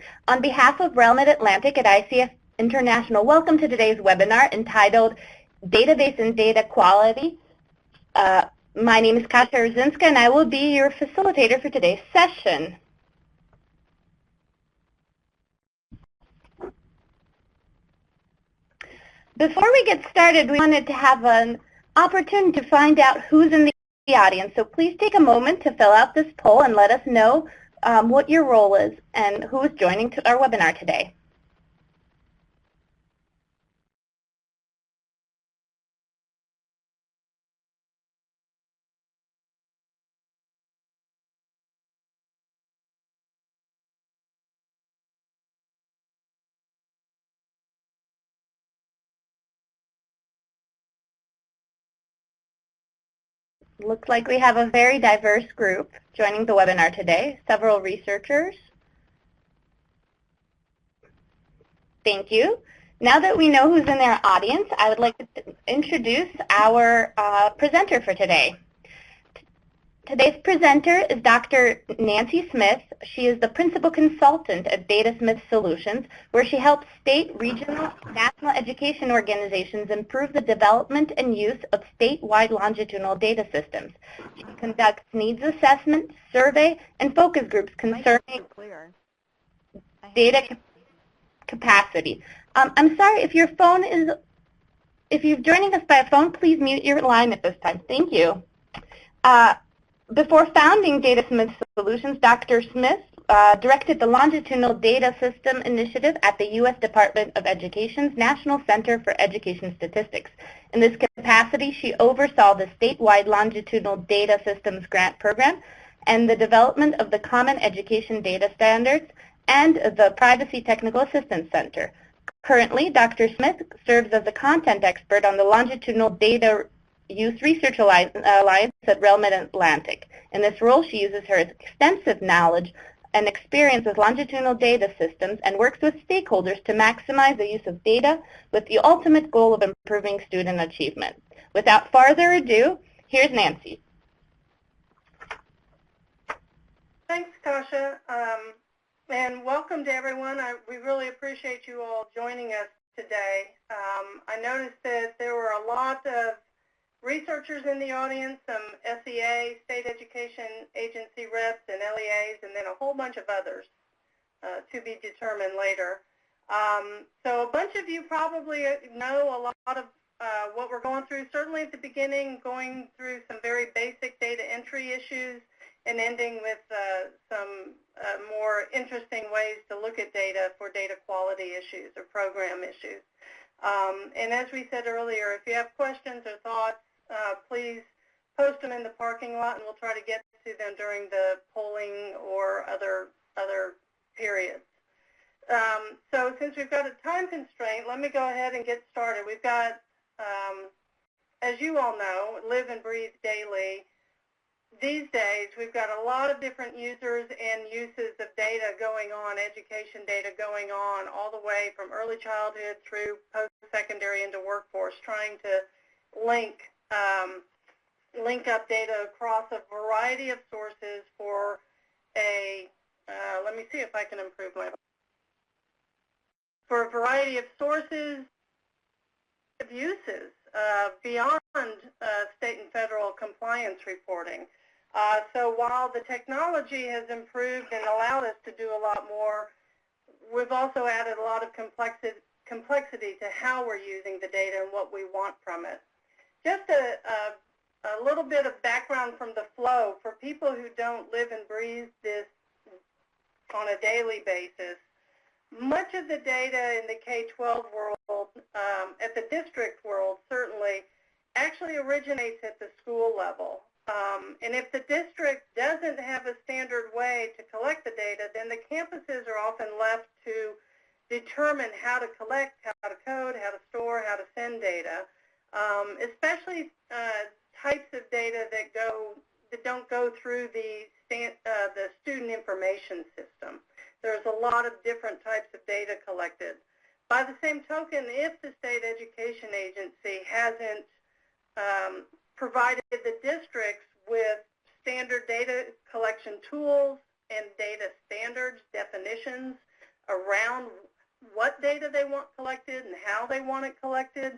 On behalf of REL Mid-Atlantic at ICF International, welcome to today's webinar entitled Database and Data Quality. My name is Kasia Rzinska, and I will be your facilitator for today's session. Before we get started, we wanted to have an opportunity to find out who's in the audience. So please take a moment to fill out this poll and let us know what your role is and who is joining our webinar today. Looks like we have a very diverse group joining the webinar today, several researchers. Thank you. Now that we know who's in our audience, I would like to introduce our presenter for today. Today's presenter is Dr. Nancy Smith. She is the principal consultant at Datasmith Solutions, where she helps state, regional, national education organizations improve the development and use of statewide longitudinal data systems. She conducts needs assessment, survey, and focus groups concerning data capacity. I'm sorry, if you're joining us by a phone, please mute your line at this time. Thank you. Before founding Datasmith Solutions, Dr. Smith directed the Longitudinal Data System Initiative at the U.S. Department of Education's National Center for Education Statistics. In this capacity, she oversaw the statewide Longitudinal Data Systems Grant Program and the development of the Common Education Data Standards and the Privacy Technical Assistance Center. Currently, Dr. Smith serves as a content expert on the Longitudinal Data Use Research Alliance at REL Mid-Atlantic. In this role, she uses her extensive knowledge and experience with longitudinal data systems and works with stakeholders to maximize the use of data with the ultimate goal of improving student achievement. Without further ado, here's Nancy. Thanks, Kasia, and welcome to everyone. We really appreciate you all joining us today. I noticed that there were a lot of researchers in the audience, some SEA, state education agency reps, and LEAs, and then a whole bunch of others to be determined later. So a bunch of you probably know a lot of what we're going through, certainly at the beginning, going through some very basic data entry issues and ending with some more interesting ways to look at data for data quality issues or program issues. And as we said earlier, if you have questions or thoughts, please post them in the parking lot, and we'll try to get to them during the polling or other periods. So since we've got a time constraint, let me go ahead and get started. We've got, as you all know, live and breathe daily. These days, we've got a lot of different users and uses of data going on, education data going on, all the way from early childhood through post-secondary into workforce, trying to link up data across a variety of sources for let me see if I can improve for a variety of sources of uses beyond state and federal compliance reporting. So while the technology has improved and allowed us to do a lot more, we've also added a lot of complexity to how we're using the data and what we want from it. Just a little bit of background from the flow for people who don't live and breathe this on a daily basis. Much of the data in the K-12 world, at the district world certainly, actually originates at the school level. And if the district doesn't have a standard way to collect the data, then the campuses are often left to determine how to collect, how to code, how to store, how to send data, especially types of data that don't go through the student information system. There's a lot of different types of data collected. By the same token, if the state education agency hasn't provided the districts with standard data collection tools and data standards, definitions around what data they want collected and how they want it collected,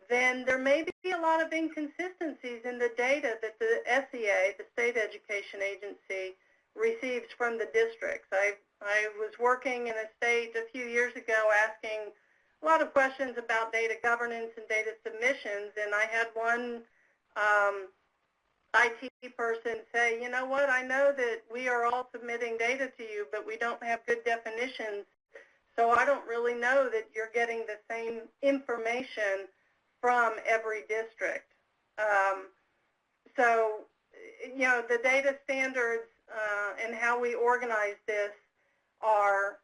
then there may be a lot of inconsistencies in the data that the SEA, the State Education Agency, receives from the districts. I was working in a state a few years ago asking a lot of questions about data governance and data submissions, and I had one IT person say, you know what, I know that we are all submitting data to you, but we don't have good definitions, so I don't really know that you're getting the same information from every district. So, you know, the data standards and how we organize this are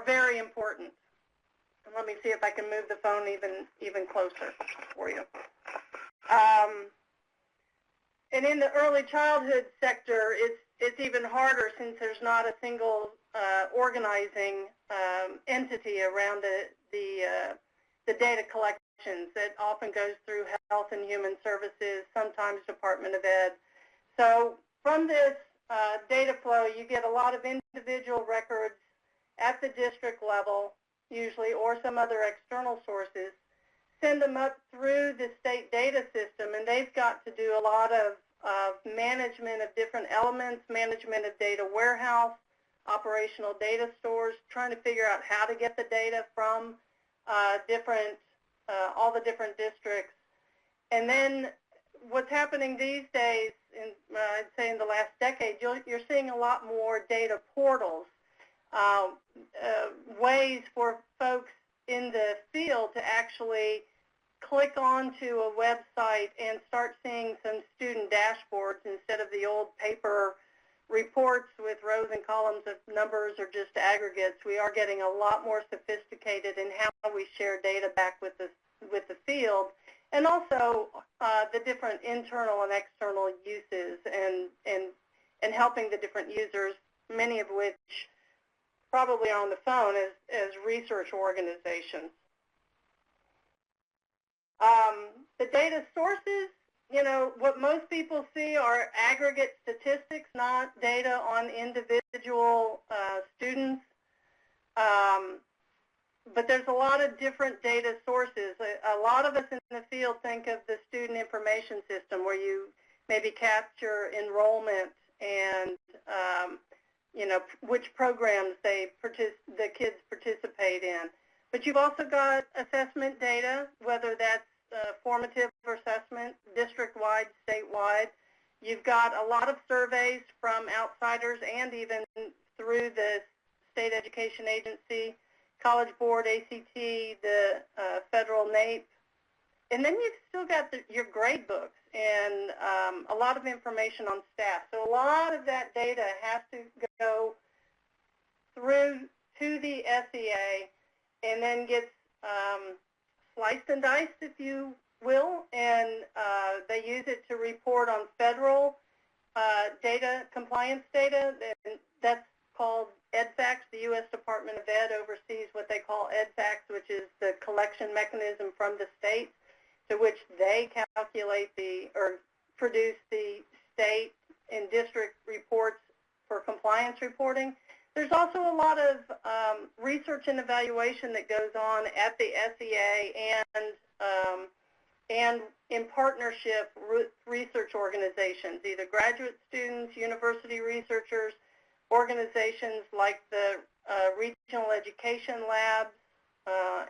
very important. And let me see if I can move the phone even closer for you. And in the early childhood sector, it's even harder since there's not a single organizing entity around the data collections. It often goes through Health and Human Services, sometimes Department of Ed. So from this data flow, you get a lot of individual records at the district level, usually, or some other external sources, send them up through the state data system, and they've got to do a lot of management of different elements, management of data warehouse, operational data stores, trying to figure out how to get the data from all the different districts. And then what's happening these days, I'd say in the last decade, you're seeing a lot more data portals, ways for folks in the field to actually click onto a website and start seeing some student dashboards instead of the old paper reports with rows and columns of numbers or just aggregates. We are getting a lot more sophisticated in how we share data back with the field, and also the different internal and external uses and helping the different users, many of which probably are on the phone as research organizations. The data sources, you know, what most people see are aggregate statistics, not data on individual students. But there's a lot of different data sources. A lot of us in the field think of the student information system where you maybe capture enrollment and you know, which programs the kids participate in. But you've also got assessment data, whether that's formative assessment, district-wide, statewide. You've got a lot of surveys from outsiders and even through the State Education Agency, College Board, ACT, the federal NAEP. And then you've still got your grade books and a lot of information on staff. So a lot of that data has to go through to the SEA and then gets sliced and diced, if you will, and they use it to report on federal data, compliance data. And that's called EDFACS. The U.S. Department of Ed oversees what they call EDFACS, which is the collection mechanism from the states, to which they calculate or produce the state and district reports for compliance reporting. There's also a lot of research and evaluation that goes on at the SEA and in partnership with research organizations, either graduate students, university researchers, organizations like the regional education labs,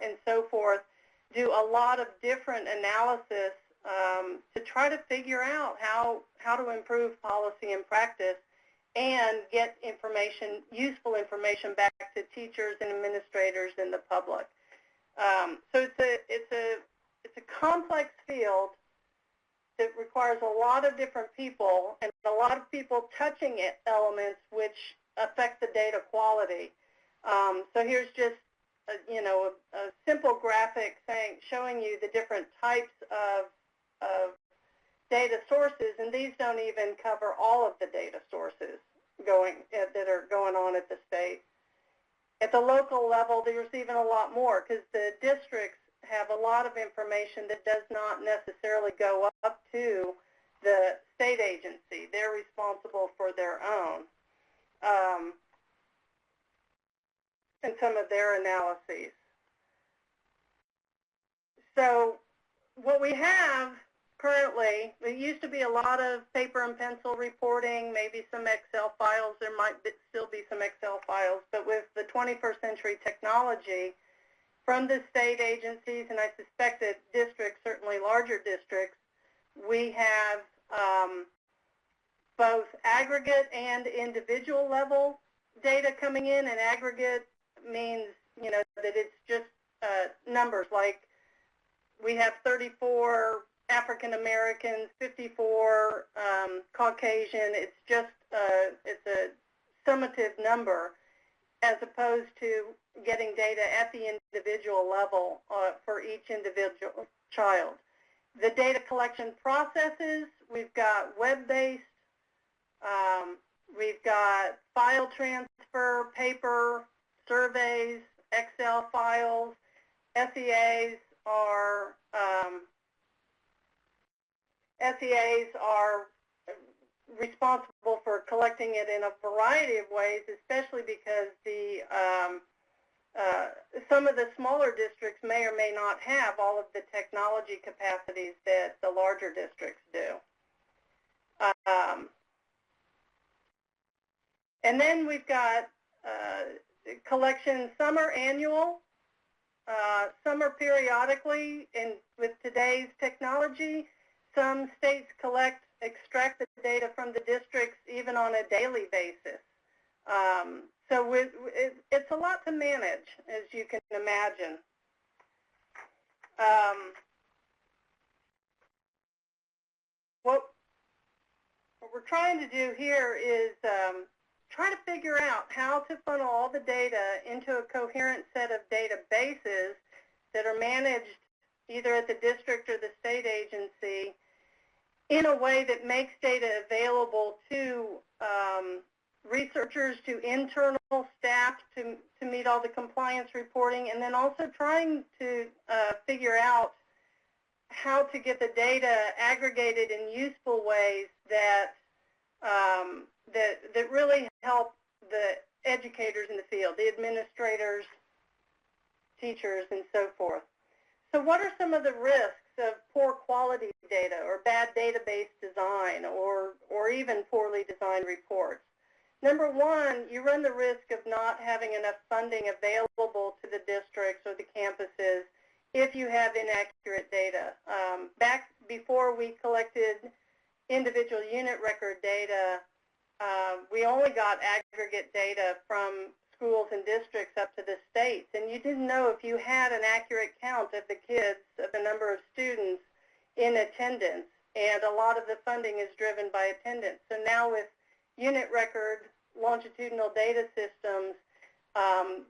and so forth, do a lot of different analysis to try to figure out how to improve policy and practice and get information, useful information, back to teachers and administrators and the public. So it's a complex field that requires a lot of different people and a lot of people touching elements which affect the data quality. So here's just a simple graphic showing you the different types of data sources, and these don't even cover all of the data sources that are going on at the state. At the local level, there's even a lot more because the districts have a lot of information that does not necessarily go up to the state agency. They're responsible for their own. in some of their analyses. So what we have currently, there used to be a lot of paper and pencil reporting, maybe some Excel files. There might still be some Excel files, but with the 21st century technology from the state agencies, and I suspect that districts, certainly larger districts, we have both aggregate and individual level data coming in, and aggregate means, that it's just numbers, like we have 34 African Americans, 54 Caucasian. It's just it's a summative number, as opposed to getting data at the individual level for each individual child. The data collection processes, we've got web-based, we've got file transfer, paper, surveys, Excel files. SEAs are responsible for collecting it in a variety of ways, especially because some of the smaller districts may or may not have all of the technology capacities that the larger districts do. And then we've got collection. Some are annual, some are periodically, and with today's technology, some states extract the data from the districts even on a daily basis. So it's a lot to manage, as you can imagine. What we're trying to do here is try to figure out how to funnel all the data into a coherent set of databases that are managed either at the district or the state agency in a way that makes data available to researchers, to internal staff to meet all the compliance reporting, and then also trying to figure out how to get the data aggregated in useful ways that that really help the educators in the field, the administrators, teachers, and so forth. So what are some of the risks of poor quality data or bad database design or even poorly designed reports? Number one, you run the risk of not having enough funding available to the districts or the campuses if you have inaccurate data. Back before we collected individual unit record data, we only got aggregate data from schools and districts up to the states, and you didn't know if you had an accurate count of the kids, of the number of students in attendance, and a lot of the funding is driven by attendance. So now with unit record longitudinal data systems,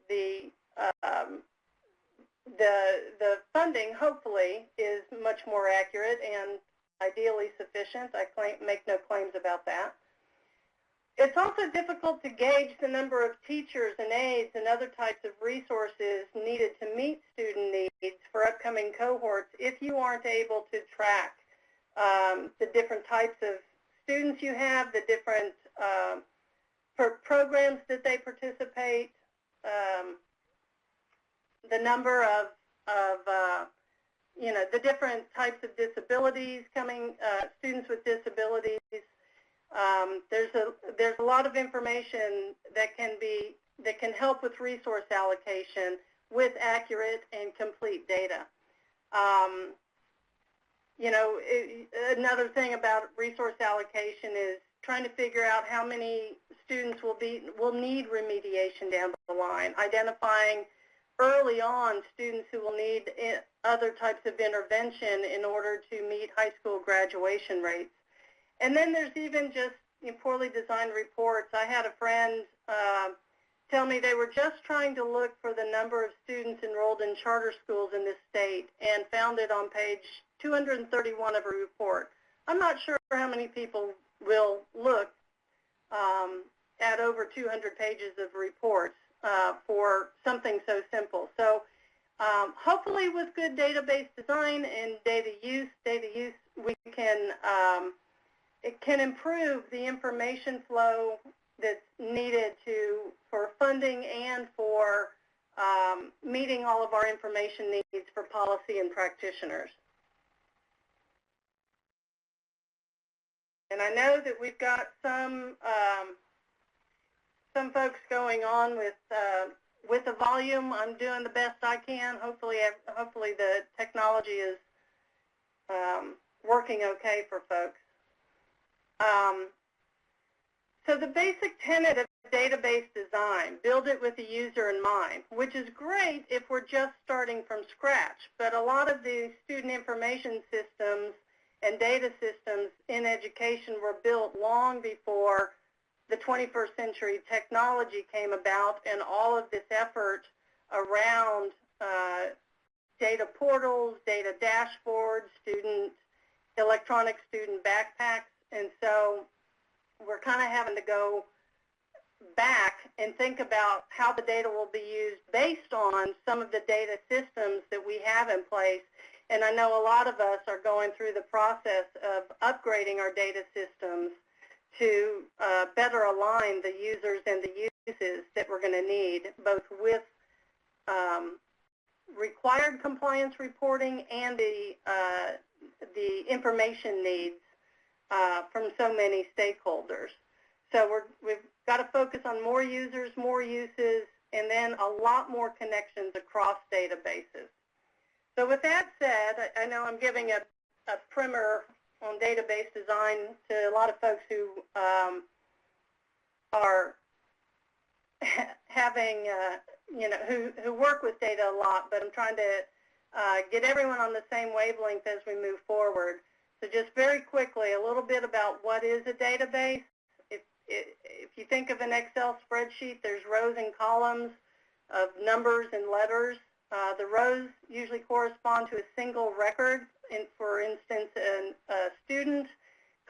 the funding hopefully is much more accurate and ideally sufficient. I make no claims about that. It's also difficult to gauge the number of teachers and aides and other types of resources needed to meet student needs for upcoming cohorts if you aren't able to track the different types of students you have, the different programs that they participate, the number of the different types of disabilities coming, students with disabilities. There's a lot of information that can help with resource allocation with accurate and complete data. Another thing about resource allocation is trying to figure out how many students will need remediation down the line, identifying early on students who will need other types of intervention in order to meet high school graduation rates. And then there's even just poorly designed reports. I had a friend tell me they were just trying to look for the number of students enrolled in charter schools in this state and found it on page 231 of a report. I'm not sure how many people will look at over 200 pages of reports for something so simple. So hopefully with good database design and data use, we can it can improve the information flow that's needed for funding and for meeting all of our information needs for policy and practitioners. And I know that we've got some folks going on with the volume. I'm doing the best I can. Hopefully the technology is working okay for folks. So the basic tenet of database design, build it with the user in mind, which is great if we're just starting from scratch. But a lot of the student information systems and data systems in education were built long before the 21st century technology came about, and all of this effort around data portals, data dashboards, electronic student backpacks. And so we're kind of having to go back and think about how the data will be used based on some of the data systems that we have in place. And I know a lot of us are going through the process of upgrading our data systems to better align the users and the uses that we're going to need, both with required compliance reporting and the information needs from so many stakeholders. So we've got to focus on more users, more uses, and then a lot more connections across databases. So with that said, I know I'm giving a primer on database design to a lot of folks who are having, who work with data a lot, but I'm trying to get everyone on the same wavelength as we move forward. So just very quickly, a little bit about what is a database. If you think of an Excel spreadsheet, there's rows and columns of numbers and letters. The rows usually correspond to a single record, for instance, a student.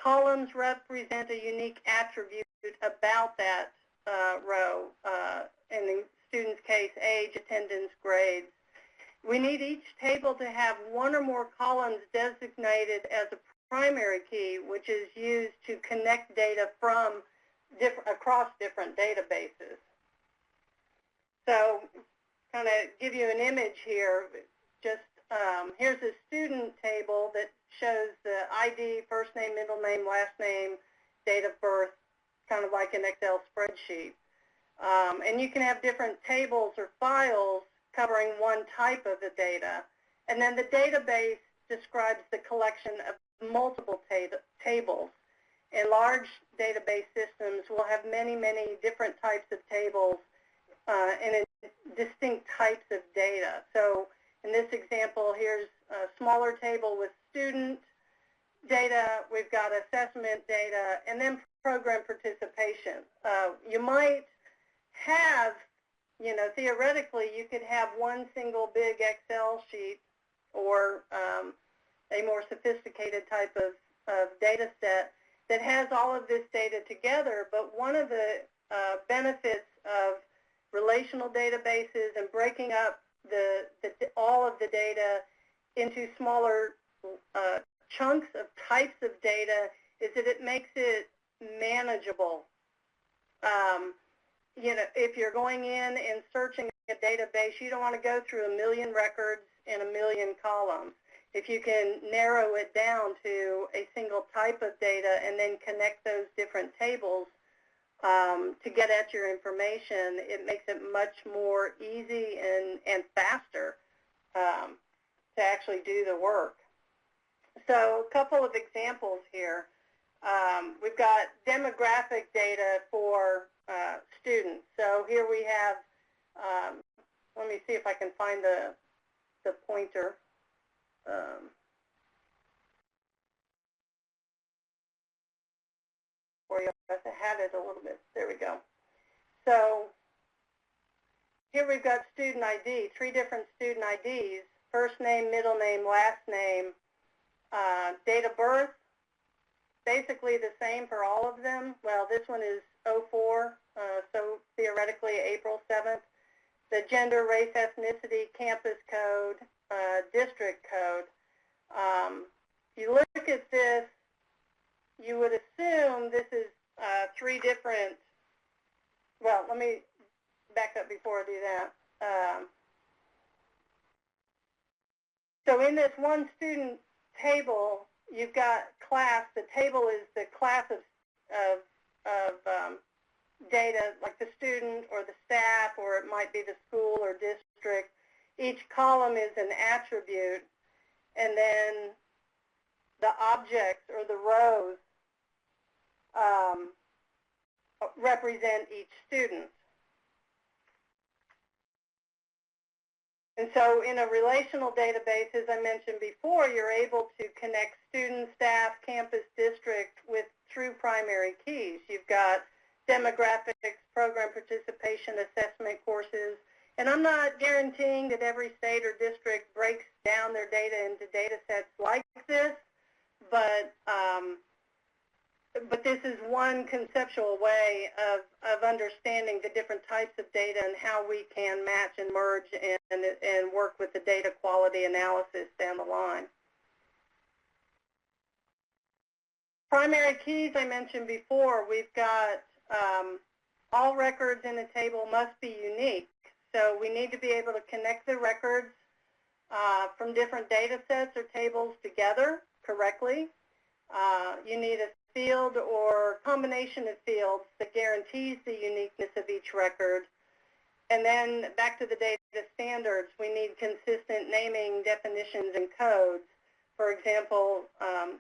Columns represent a unique attribute about that row. In the student's case, age, attendance, grades. We need each table to have one or more columns designated as a primary key, which is used to connect data from across different databases. So, kind of give you an image here. Just here's a student table that shows the ID, first name, middle name, last name, date of birth, kind of like an Excel spreadsheet. And you can have different tables or files covering one type of the data. And then the database describes the collection of multiple tables. And large database systems will have many, many different types of tables and distinct types of data. So in this example, here's a smaller table with student data, we've got assessment data, and then program participation. You might have, theoretically, you could have one single big Excel sheet or a more sophisticated type of data set that has all of this data together. But one of the benefits of relational databases and breaking up all of the data into smaller chunks of types of data is that it makes it manageable. If you're going in and searching a database, you don't want to go through a million records and a million columns. If you can narrow it down to a single type of data and then connect those different tables to get at your information, it makes it much more easy and faster to actually do the work. So a couple of examples here. We've got demographic data for students. So here we have, let me see if I can find the pointer. For you, I had it a little bit. There we go. So here we've got student ID, 3 different student IDs, first name, middle name, last name, date of birth, basically the same for all of them. Well, this one is 04, so theoretically April 7th. The gender, race, ethnicity, campus code, district code. You look at this, you would assume this is 3 different, well, let me back up before I do that. so in this one student table, you've got class. The table is the class of data, like the student or the staff, or it might be the school or district. Each column is an attribute, and then the objects or the rows represent each student. And so in a relational database, as I mentioned before, you're able to connect student, staff, campus, district with through primary keys. You've got demographics, program participation, assessment courses. And I'm not guaranteeing that every state or district breaks down their data into data sets like this, but this is one conceptual way of understanding the different types of data and how we can match and merge and work with the data quality analysis down the line. Primary keys I mentioned before, we've got all records in a table must be unique. So we need to be able to connect the records from different data sets or tables together correctly. You need a field or combination of fields that guarantees the uniqueness of each record. And then back to the data standards, we need consistent naming, definitions, and codes. For example,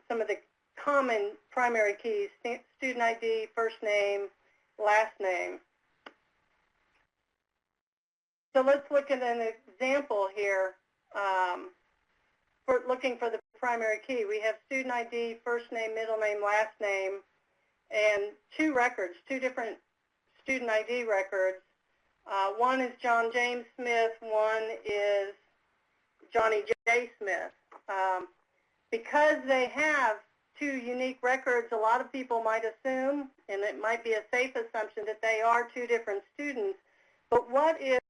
some of the common primary keys, student ID, first name, last name. So let's look at an example here for looking for the primary key. We have student ID, first name, middle name, last name, and two records, two different student ID records. One is John James Smith, one is Johnny J. Smith. Because they have two unique records, a lot of people might assume, and it might be a safe assumption, that they are two different students. But what if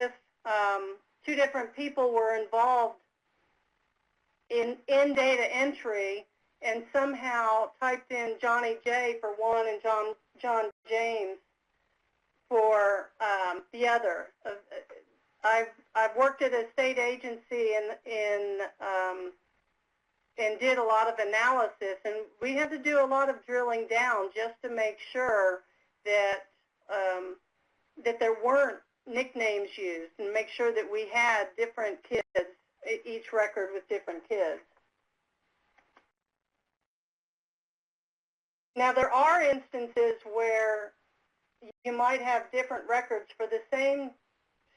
two different people were involved in data entry and somehow typed in Johnny J for one and John James for the other? I've worked at a state agency and did a lot of analysis, and we had to do a lot of drilling down just to make sure that that there weren't nicknames used, and make sure that we had different kids, each record with different kids. Now there are instances where you might have different records for the same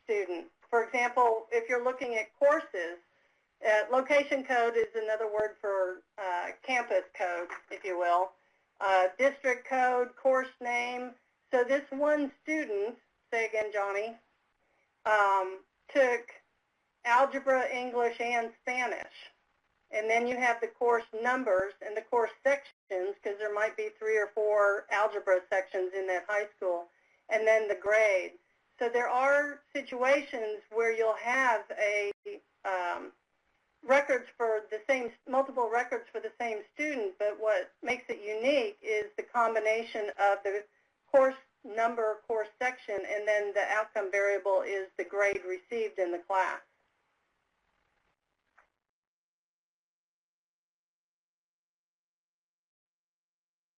student. For example, if you're looking at courses, location code is another word for campus code, if you will. District code, course name. So this one student, say again, Johnny, took algebra, English, and Spanish. And then you have the course numbers and the course sections, because there might be 3 or 4 algebra sections in that high school, and then the grade. So there are situations where you'll have a records for the same, multiple records for the same student, but what makes it unique is the combination of the course number, course section, and then the outcome variable is the grade received in the class.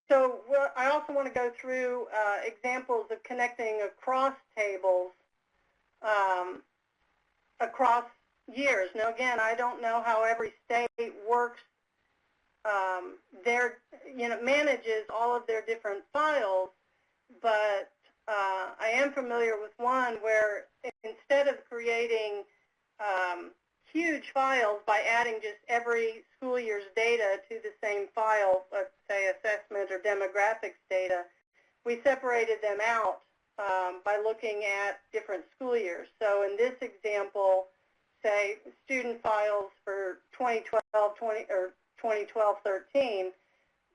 So I also want to go through examples of connecting across tables, across years. Now again, I don't know how every state works, manages all of their different files, but I am familiar with one where instead of creating huge files by adding just every school year's data to the same file, let's say assessment or demographics data, we separated them out by looking at different school years. So in this example, say student files for 2012-13,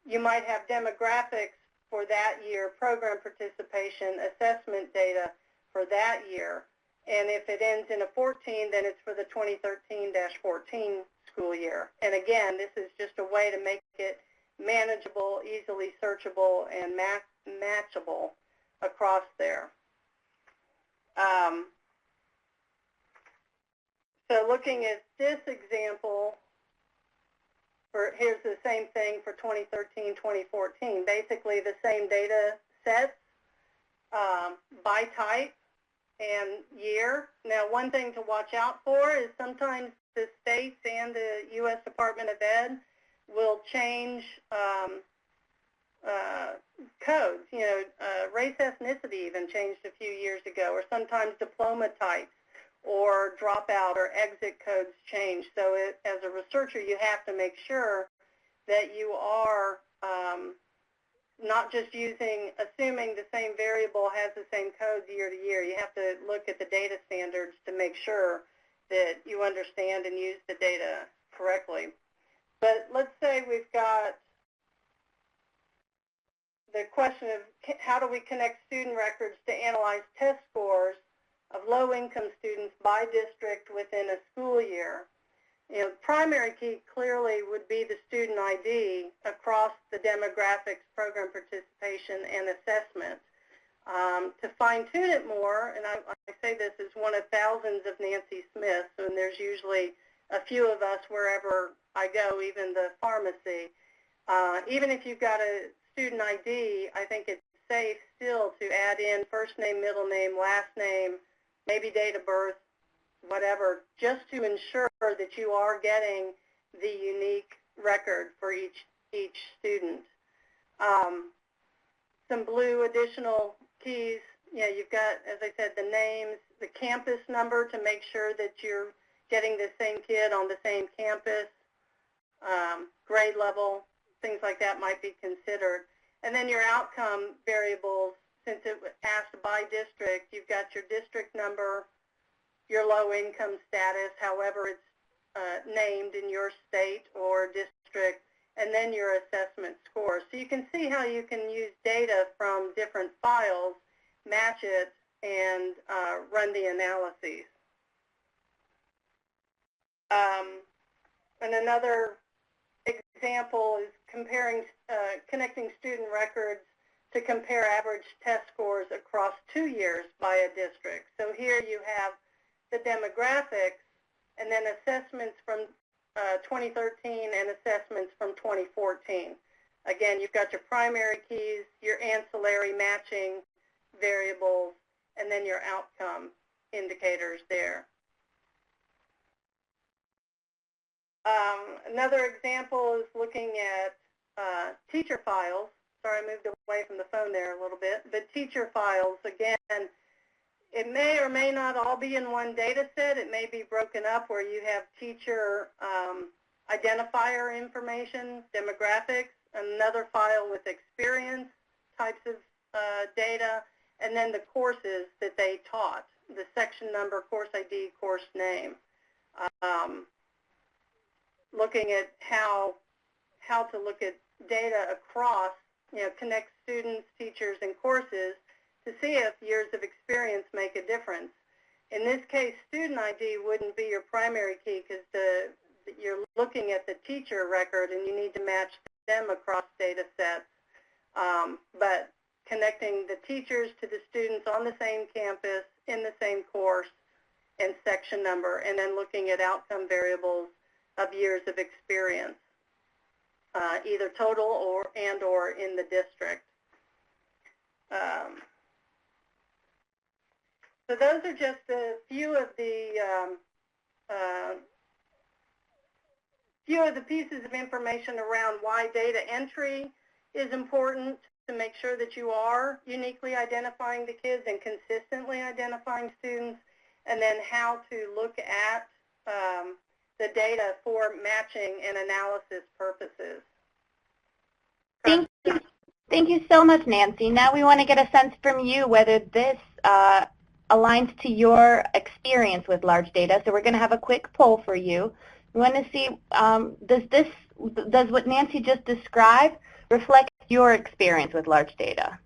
you might have demographics for that year, program participation, assessment data for that year. And if it ends in a 14, then it's for the 2013-14 school year. And again, this is just a way to make it manageable, easily searchable, and matchable across there. So looking at this example, here's the same thing for 2013, 2014. Basically the same data sets by type and year. Now, one thing to watch out for is sometimes the states and the U.S. Department of Ed will change codes. You know, race ethnicity even changed a few years ago, or sometimes diploma types or dropout or exit codes change. So as a researcher, you have to make sure that you are not just assuming the same variable has the same codes year to year. You have to look at the data standards to make sure that you understand and use the data correctly. But let's say we've got the question of how do we connect student records to analyze test scores of low-income students by district within a school year. You know, primary key clearly would be the student ID across the demographics, program participation, and assessment. To fine-tune it more, and I say this as one of thousands of Nancy Smiths, and there's usually a few of us wherever I go, even the pharmacy. Even if you've got a student ID, I think it's safe still to add in first name, middle name, last name, maybe date of birth, whatever, just to ensure that you are getting the unique record for each student. Some blue additional keys, you know, you've got, as I said, the names, the campus number to make sure that you're getting the same kid on the same campus, grade level, things like that might be considered. And then your outcome variables, since it was asked by district, you've got your district number, your low income status, however it's named in your state or district, and then your assessment score. So you can see how you can use data from different files, match it, and run the analyses. And another example is connecting student records to compare average test scores across 2 years by a district. So here you have the demographics and then assessments from 2013 and assessments from 2014. Again, you've got your primary keys, your ancillary matching variables, and then your outcome indicators there. Another example is looking at teacher files. Sorry, I moved away from the phone there a little bit. But teacher files, again, it may or may not all be in one data set. It may be broken up where you have teacher identifier information, demographics, another file with experience types of data, and then the courses that they taught, the section number, course ID, course name. Looking at how to look at data across, you know, connect students, teachers, and courses to see if years of experience make a difference. In this case, student ID wouldn't be your primary key because you're looking at the teacher record and you need to match them across data sets. But connecting the teachers to the students on the same campus, in the same course, and section number, and then looking at outcome variables of years of experience, either total or in the district. So those are just a few of the pieces of information around why data entry is important, to make sure that you are uniquely identifying the kids and consistently identifying students, and then how to look at the data for matching and analysis purposes. Thank you so much, Nancy. Now we want to get a sense from you whether this aligns to your experience with large data. So we're going to have a quick poll for you. We want to see, does what Nancy just described reflect your experience with large data?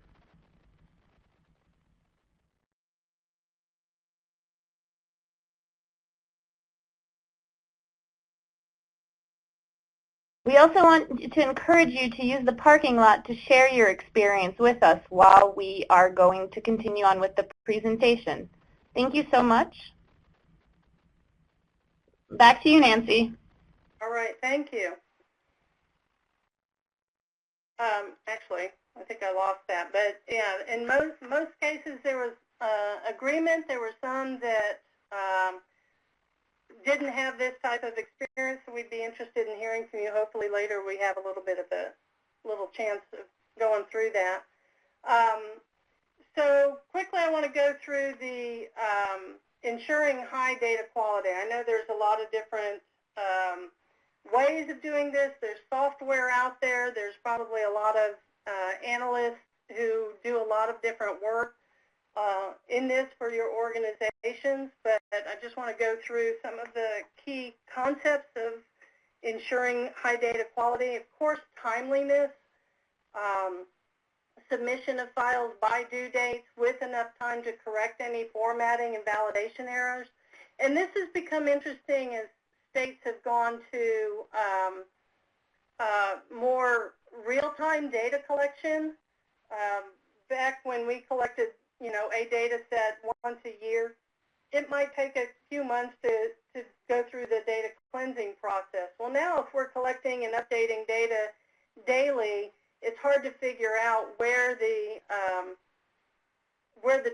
We also want to encourage you to use the parking lot to share your experience with us while we are going to continue on with the presentation. Thank you so much. Back to you, Nancy. All right, thank you. Actually, I think I lost that, but yeah, in most cases there was agreement. There were some that didn't have this type of experience, so we'd be interested in hearing from you. Hopefully later we have a little bit of a little chance of going through that. So quickly I want to go through the ensuring high data quality. I know there's a lot of different ways of doing this. There's software out there. There's probably a lot of analysts who do a lot of different work in this for your organizations, but I just want to go through some of the key concepts of ensuring high data quality. Of course, timeliness, submission of files by due dates with enough time to correct any formatting and validation errors. And this has become interesting as states have gone to more real-time data collection. Back when we collected, a data set once a year, it might take a few months to go through the data cleansing process. Well, now if we're collecting and updating data daily, it's hard to figure out where the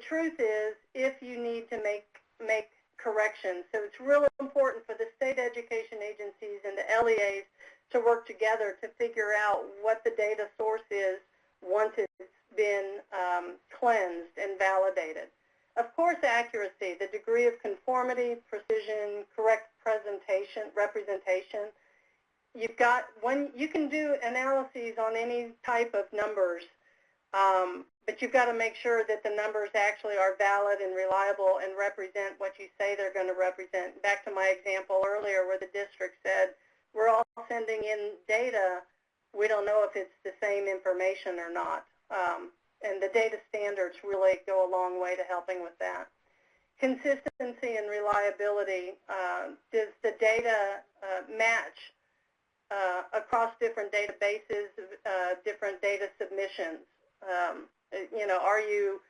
truth is if you need to make corrections. So it's really important for the state education agencies and the LEAs to work together to figure out what the data source is once it's been cleansed and validated. Of course, accuracy, the degree of conformity, precision, correct representation. You've got you can do analyses on any type of numbers, but you've got to make sure that the numbers actually are valid and reliable and represent what you say they're going to represent. Back to my example earlier where the district said, we're all sending in data, we don't know if it's the same information or not. And the data standards really go a long way to helping with that. Consistency and reliability. Does the data match across different databases, different data submissions? Are you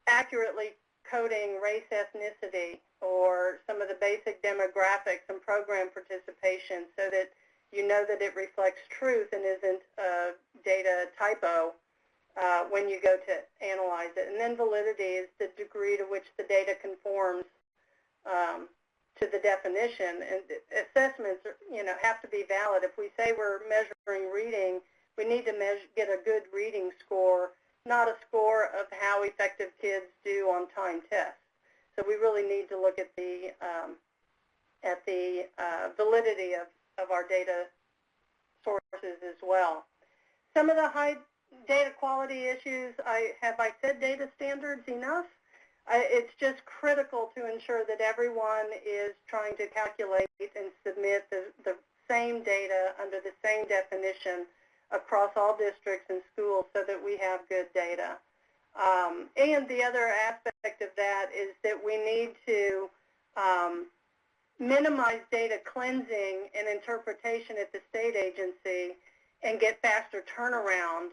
accurately coding race, ethnicity, or some of the basic demographics and program participation so that you know that it reflects truth and isn't a data typo when you go to analyze it? And then validity is the degree to which the data conforms to the definition. And assessments, have to be valid. If we say we're measuring reading, we need to get a good reading score, not a score of how effective kids do on timed tests. So we really need to look at the validity of our data sources as well. Some of the high data quality issues, have I said data standards enough? It's just critical to ensure that everyone is trying to calculate and submit the same data under the same definition across all districts and schools so that we have good data. And the other aspect of that is that we need to minimize data cleansing and interpretation at the state agency and get faster turnaround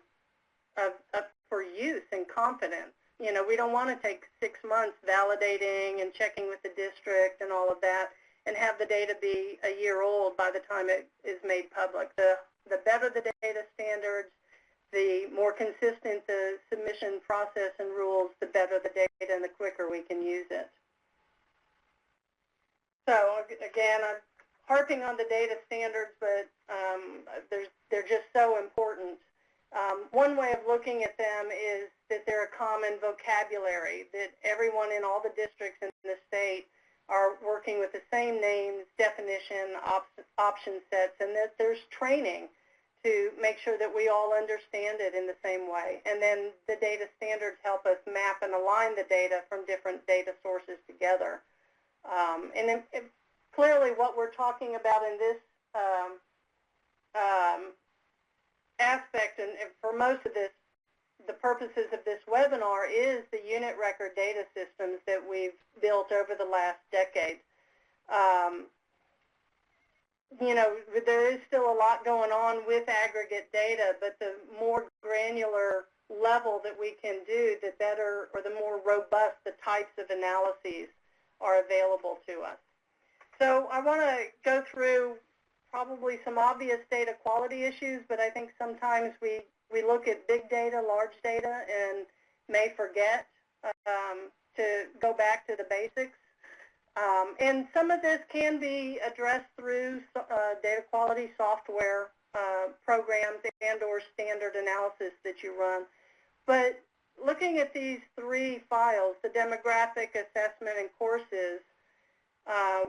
for use and confidence. We don't want to take 6 months validating and checking with the district and all of that and have the data be a year old by the time it is made public. The better the data standards, the more consistent the submission process and rules, the better the data and the quicker we can use it. So again, I'm harping on the data standards, but they're just so important. One way of looking at them is that they're a common vocabulary, that everyone in all the districts in the state are working with the same names, definition, option sets, and that there's training to make sure that we all understand it in the same way. And then the data standards help us map and align the data from different data sources together. And then clearly what we're talking about in this aspect, and for most of this, the purposes of this webinar, is the unit record data systems that we've built over the last decade. There is still a lot going on with aggregate data, but the more granular level that we can do, the better or the more robust the types of analyses are available to us. So I want to go through probably some obvious data quality issues, but I think sometimes we look at big data, large data, and may forget to go back to the basics. And some of this can be addressed through data quality software programs and or standard analysis that you run. But looking at these three files, the demographic, assessment, and courses,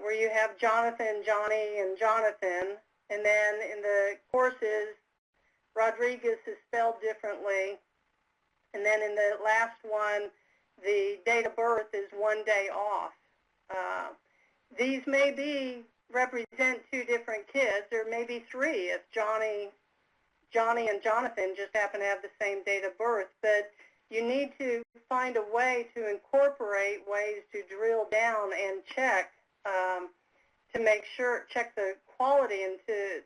where you have Jonathan, Johnny, and Jonathan, and then in the courses, Rodriguez is spelled differently, and then in the last one, the date of birth is 1 day off. These may represent two different kids, or maybe three if Johnny and Jonathan just happen to have the same date of birth, but you need to find a way to incorporate ways to drill down and check to make sure, check the quality and to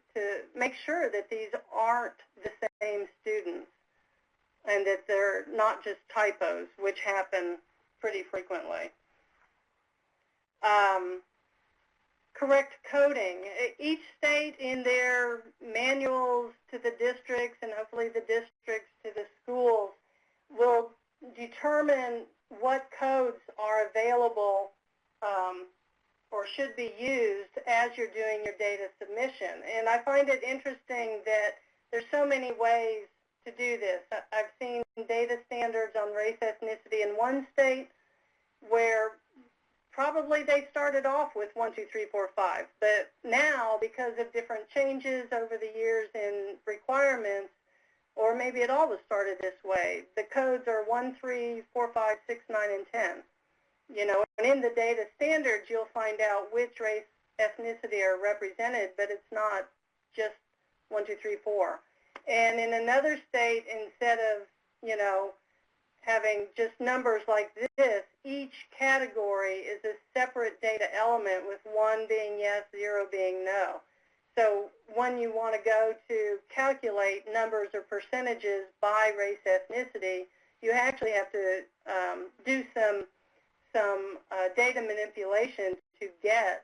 make sure that these aren't the same students and that they're not just typos, which happen pretty frequently. Correct coding. Each state in their manuals to the districts and hopefully the districts to the schools will determine what codes are available or should be used as you're doing your data submission. And I find it interesting that there's so many ways to do this. I've seen data standards on race ethnicity in one state where probably they started off with 1, 2, 3, 4, 5. But now, because of different changes over the years in requirements, or maybe it always started this way, the codes are 1, 3, 4, 5, 6, 9, and 10. You know, and in the data standards, you'll find out which race, ethnicity are represented, but it's not just 1, 2, 3, 4. And in another state, instead of, you know, having just numbers like this, each category is a separate data element with 1 being yes, 0 being no. So when you want to go to calculate numbers or percentages by race ethnicity, you actually have to do some data manipulation to get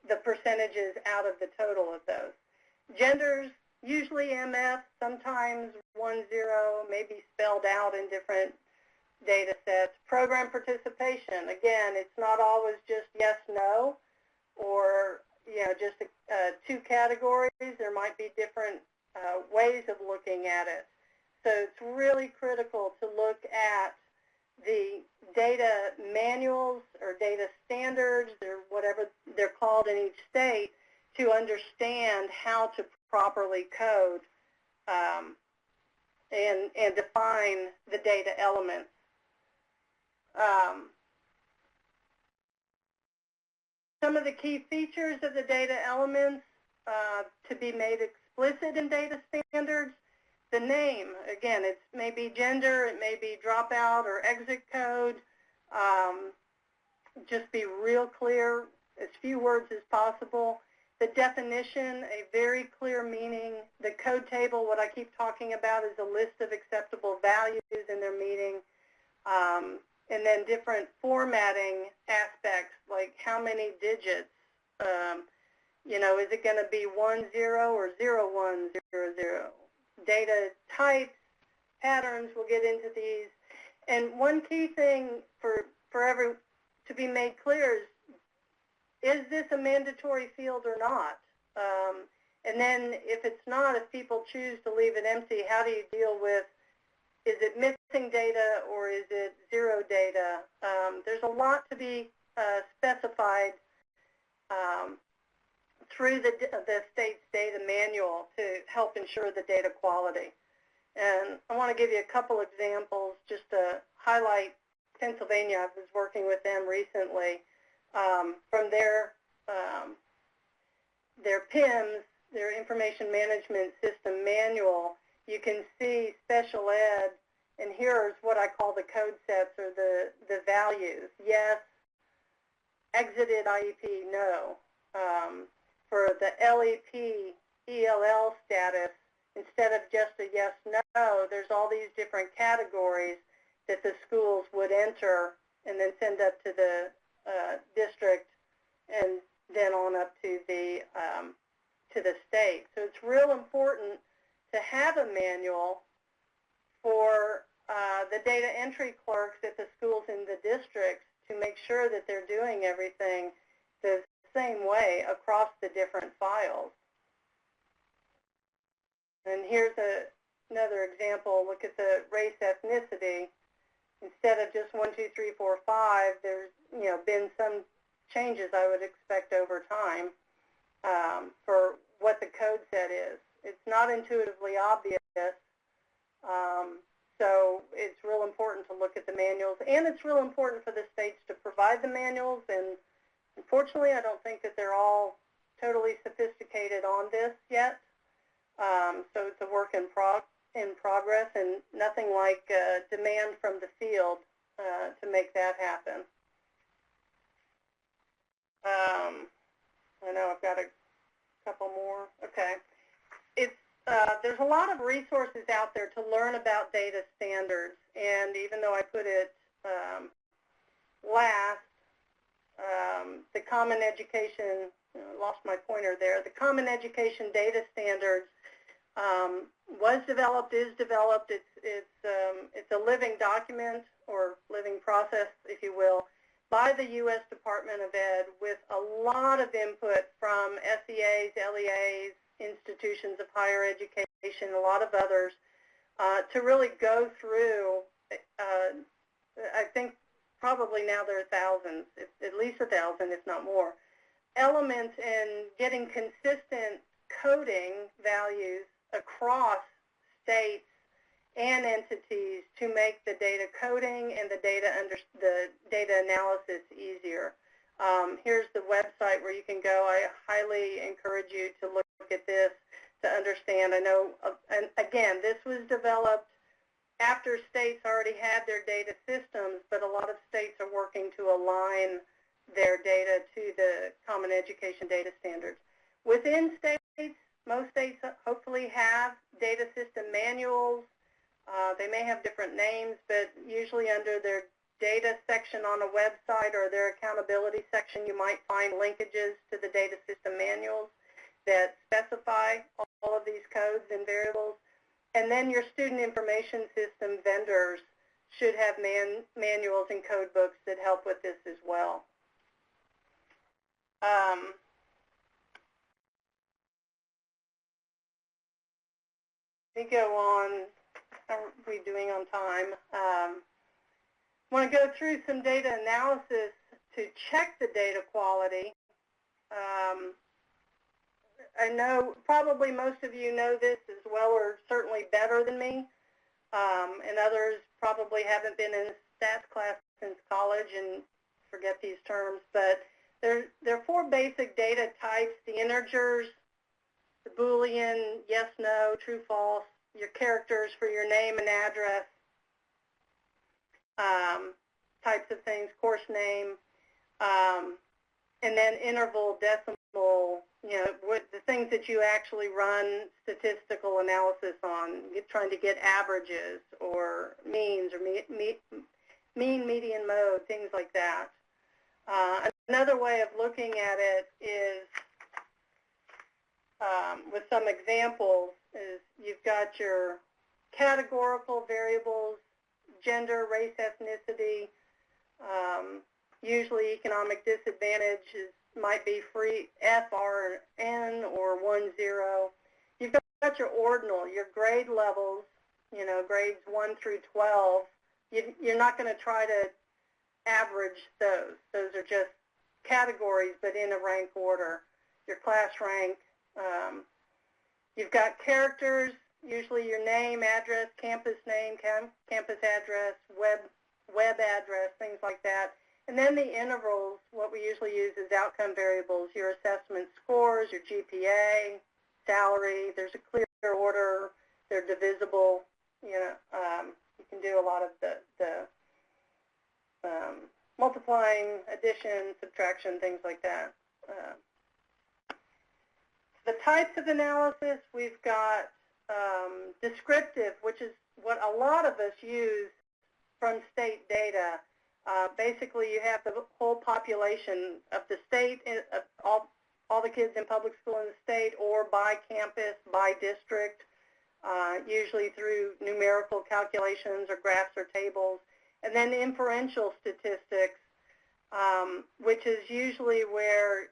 the percentages out of the total of those. Genders, usually MF, sometimes 1, 0, maybe spelled out in different data sets. Program participation, again, it's not always just yes, no, or just two categories. There might be different ways of looking at it. So it's really critical to look at the data manuals or data standards or whatever they're called in each state to understand how to properly code and define the data elements. Some of the key features of the data elements to be made explicit in data standards. The name, again, it may be gender, it may be dropout or exit code. Just be real clear, as few words as possible. The definition, a very clear meaning. The code table, what I keep talking about, is a list of acceptable values in their meaning. And then different formatting aspects, like how many digits. Is it going to be 10 or 0100? Data types, patterns, we'll get into these. And one key thing for to be made clear is this a mandatory field or not? And then if it's not, if people choose to leave it empty, how do you deal with, is it missing data or is it zero data? There's a lot to be specified through the state's data manual to help ensure the data quality. And I want to give you a couple examples just to highlight Pennsylvania. I was working with them recently. From their PIMS, their Information Management System Manual, you can see special ed, and here's what I call the code sets or the values. Yes, exited IEP, no. For the LEP, ELL status, instead of just a yes, no, there's all these different categories that the schools would enter and then send up to the district and then on up to the state. So it's real important to have a manual for the data entry clerks at the schools in the districts to make sure that they're doing everything the same way across the different files. And here's another example. Look at the race ethnicity. Instead of just 1, 2, 3, 4, 5, there's been some changes I would expect over time for what the code set is. It's not intuitively obvious, so it's real important to look at the manuals, and it's real important for the states to provide the manuals, and unfortunately I don't think that they're all totally sophisticated on this yet, so it's a work in progress, and nothing like demand from the field to make that happen. I know I've got a couple more. Okay. There's a lot of resources out there to learn about data standards, and even though I put it last, the Common Education, lost my pointer there, the Common Education Data Standards was developed, is developed. It's a living document or living process, if you will, by the U.S. Department of Ed with a lot of input from SEAs, LEAs, institutions of higher education, a lot of others, to really go through, I think probably now there are thousands, at least 1,000, if not more, elements in getting consistent coding values across states and entities to make the data coding and the data analysis easier. Here's the website where you can go. I highly encourage you to look at this to understand. I know, and again, this was developed after states already had their data systems, but a lot of states are working to align their data to the Common Education Data Standards. Within states, most states hopefully have data system manuals. They may have different names, but usually under their data section on a website or their accountability section, you might find linkages to the data system manuals that specify all of these codes and variables. And then your student information system vendors should have manuals and code books that help with this as well. Let me go on. How are we doing on time? I want to go through some data analysis to check the data quality. I know probably most of you know this as well, or certainly better than me, and others probably haven't been in stats class since college and forget these terms, but there are 4 basic data types: the integers, the Boolean, yes, no, true, false, your characters for your name and address, types of things, course name, and then interval, decimal, the things that you actually run statistical analysis on, trying to get averages or means or mean, median, mode, things like that. Another way of looking at it is, with some examples, is you've got your categorical variables, gender, race, ethnicity, usually economic disadvantage might be free FRN or 1, 0. You've got your ordinal, your grade levels, grades 1 through 12. You're not going to try to average those. Those are just categories, but in a rank order. Your class rank. You've got characters, usually your name, address, campus name, campus address, web address, things like that. And then the intervals, what we usually use is outcome variables, your assessment scores, your GPA, salary. There's a clear order. They're divisible. You can do a lot of the multiplying, addition, subtraction, things like that. The types of analysis, we've got descriptive, which is what a lot of us use from state data. Basically, you have the whole population of the state, of all the kids in public school in the state, or by campus, by district, usually through numerical calculations or graphs or tables. And then inferential statistics, which is usually where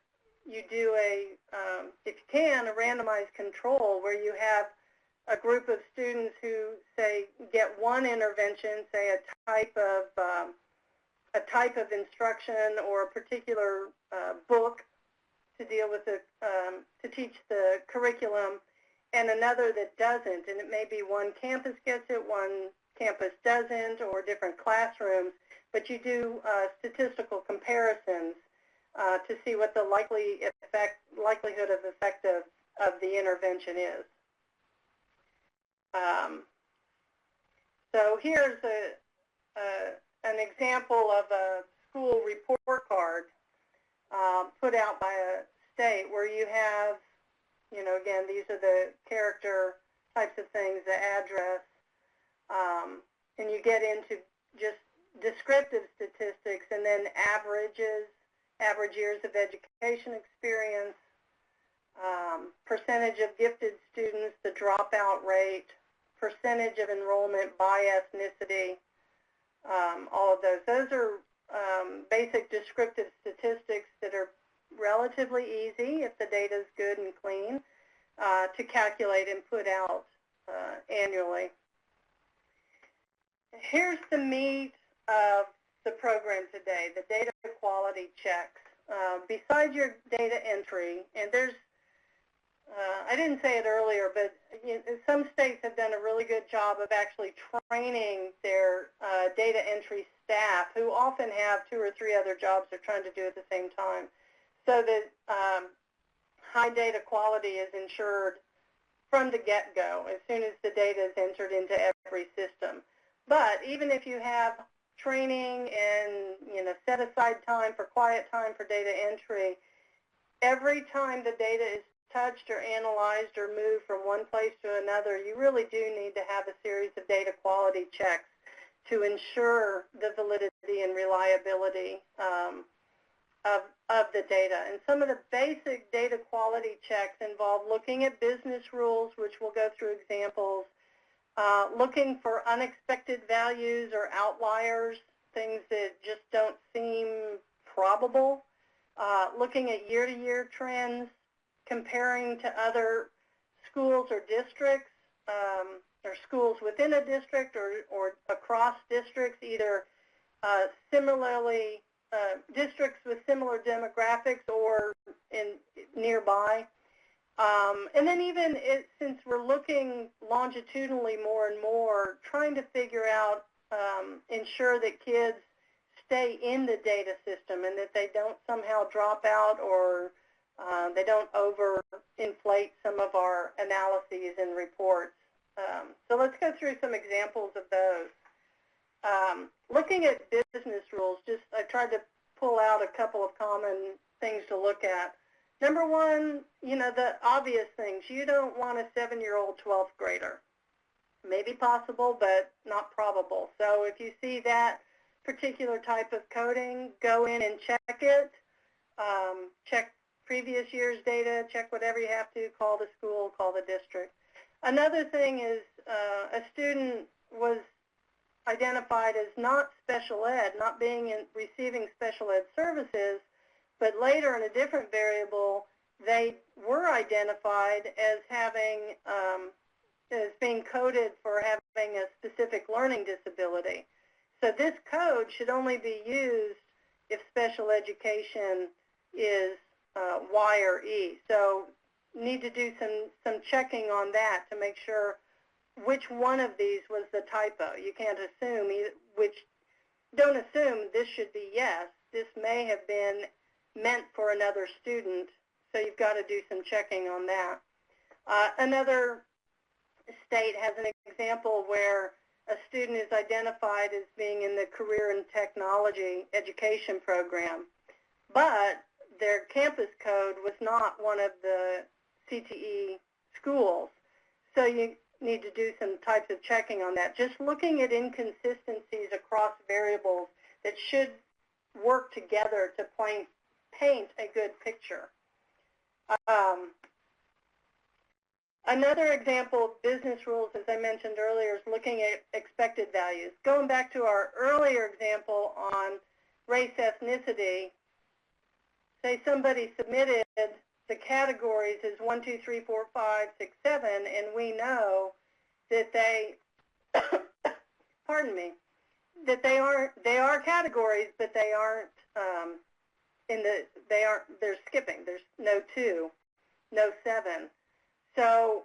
you do if you can, a randomized control where you have a group of students who, say, get one intervention, say a type of instruction or a particular book to deal with to teach the curriculum, and another that doesn't. And it may be one campus gets it, one campus doesn't, or different classrooms. But you do statistical comparisons to see what the likelihood of effect of the intervention is. So here's an example of a school report card put out by a state where you have, again, these are the character types of things, the address, and you get into just descriptive statistics and then averages, average years of education experience, percentage of gifted students, the dropout rate, percentage of enrollment by ethnicity, all of those. Those are basic descriptive statistics that are relatively easy, if the data is good and clean, to calculate and put out annually. Here's the meat of the program today, the data quality checks. Besides your data entry, and there's, I didn't say it earlier, but some states have done a really good job of actually training their data entry staff, who often have 2 or 3 other jobs they're trying to do at the same time, so that high data quality is ensured from the get-go as soon as the data is entered into every system. But even if you have training and set aside time for quiet time for data entry, every time the data is touched or analyzed or moved from one place to another, you really do need to have a series of data quality checks to ensure the validity and reliability of the data. And some of the basic data quality checks involve looking at business rules, which we'll go through examples, looking for unexpected values or outliers, things that just don't seem probable, looking at year-to-year trends, comparing to other schools or districts, or schools within a district or across districts, either similarly districts with similar demographics or nearby. And then even since we're looking longitudinally more and more, trying to figure out, ensure that kids stay in the data system and that they don't somehow drop out or they don't overinflate some of our analyses and reports. So let's go through some examples of those. Looking at business rules, I tried to pull out a couple of common things to look at. Number one, the obvious things. You don't want a 7-year-old 12th grader. Maybe possible, but not probable. So if you see that particular type of coding, go in and check it. Check previous year's data, check whatever you have to, call the school, call the district. Another thing is a student was identified as not special ed, not receiving special ed services, but later in a different variable, they were identified as as being coded for having a specific learning disability. So this code should only be used if special education is Y or E. So need to do some checking on that to make sure which one of these was the typo. You can't assume don't assume this should be yes. This may have been meant for another student, so you've got to do some checking on that. Another state has an example where a student is identified as being in the career and technology education program, but their campus code was not one of the CTE schools. So you need to do some types of checking on that. Just looking at inconsistencies across variables that should work together to paint a good picture. Another example of business rules, as I mentioned earlier, is looking at expected values. Going back to our earlier example on race ethnicity, say somebody submitted the categories as 1, 2, 3, 4, 5, 6, 7, and we know that they, pardon me, that they are categories, but they aren't they're skipping. There's no 2, no 7. So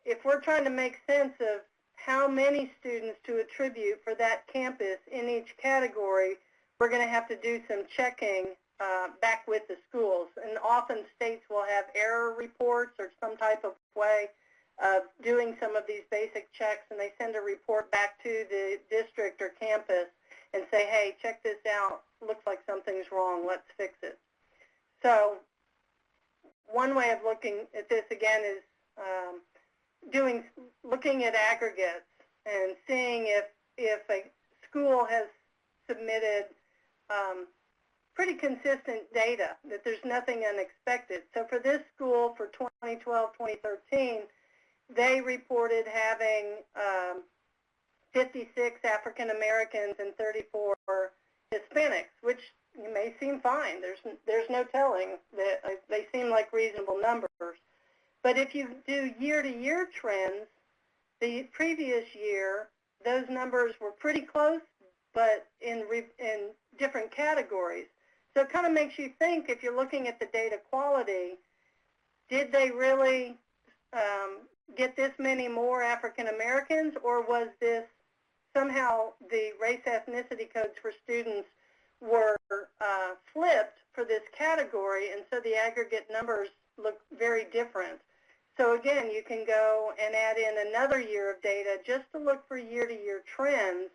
if we're trying to make sense of how many students to attribute for that campus in each category, we're going to have to do some checking back with the schools. And often states will have error reports or some type of way of doing some of these basic checks, and they send a report back to the district or campus and say, hey, check this out. Looks like something's wrong. Let's fix it. So one way of looking at this, again, is looking at aggregates and seeing if a school has submitted pretty consistent data, that there's nothing unexpected. So for this school, for 2012-2013, they reported having 56 African Americans and 34 Hispanics, which may seem fine. There's no telling. They seem like reasonable numbers. But if you do year-to-year trends, the previous year, those numbers were pretty close, but in different categories. So it kind of makes you think, if you're looking at the data quality, did they really get this many more African Americans, or was this somehow the race ethnicity codes for students were flipped for this category, and so the aggregate numbers look very different? So again, you can go and add in another year of data just to look for year-to-year trends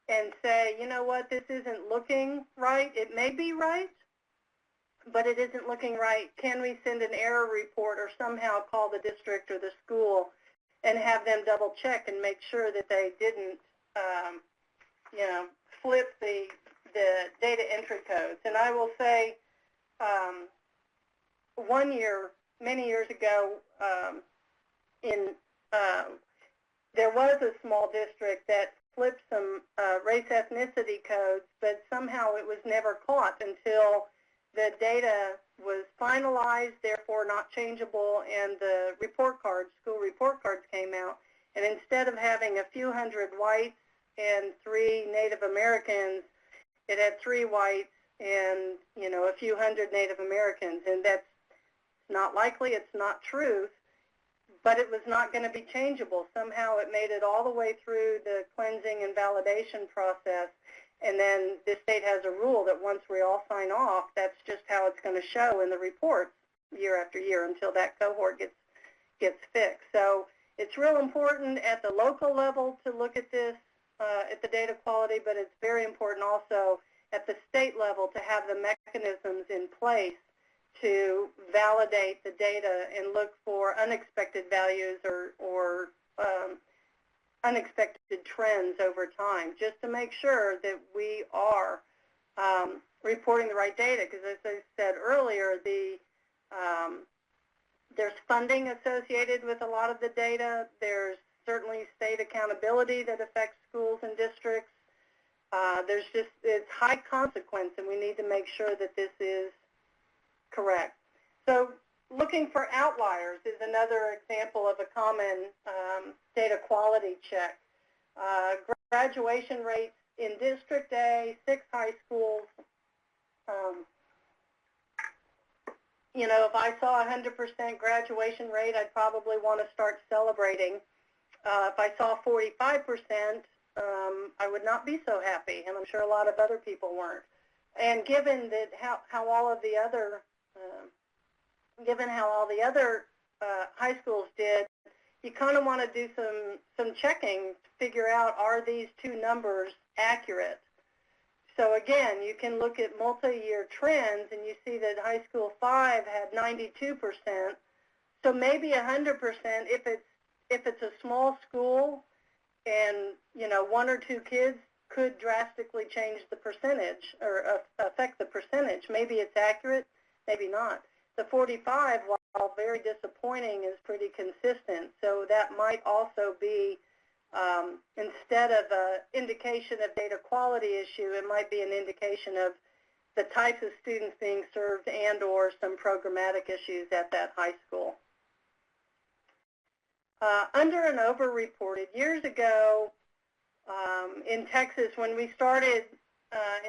and say, you know what, this isn't looking right. It may be right, but it isn't looking right. Can we send an error report or somehow call the district or the school and have them double check and make sure that they didn't, flip the data entry codes? And I will say, one year, many years ago, there was a small district that flipped some race ethnicity codes, but somehow it was never caught until the data was finalized, therefore not changeable, and the report cards, school report cards came out. And instead of having a few hundred whites and 3 Native Americans, it had 3 whites and, a few hundred Native Americans. And that's not likely, it's not truth, but it was not going to be changeable. Somehow it made it all the way through the cleansing and validation process, and then the state has a rule that once we all sign off, that's just how it's going to show in the reports year after year until that cohort gets fixed. So it's real important at the local level to look at this, at the data quality, but it's very important also at the state level to have the mechanisms in place to validate the data and look for unexpected values or unexpected trends over time, just to make sure that we are reporting the right data. Because as I said earlier, there's funding associated with a lot of the data. There's certainly state accountability that affects schools and districts. It's high consequence, and we need to make sure that this is correct. So looking for outliers is another example of a common data quality check. Graduation rates in District A, 6 high schools. If I saw a 100% graduation rate, I'd probably want to start celebrating. If I saw 45%, I would not be so happy, and I'm sure a lot of other people weren't. And given that how all the other high schools did, you kind of want to do some checking to figure out, are these two numbers accurate? So again, you can look at multi-year trends, and you see that high school 5 had 92%. So maybe 100% if it's a small school and 1 or 2 kids could drastically change the percentage or affect the percentage. Maybe it's accurate, maybe not. The 45, while very disappointing, is pretty consistent. So that might also be, instead of an indication of data quality issue, it might be an indication of the types of students being served and or some programmatic issues at that high school. Under and over-reported, years ago in Texas, when we started,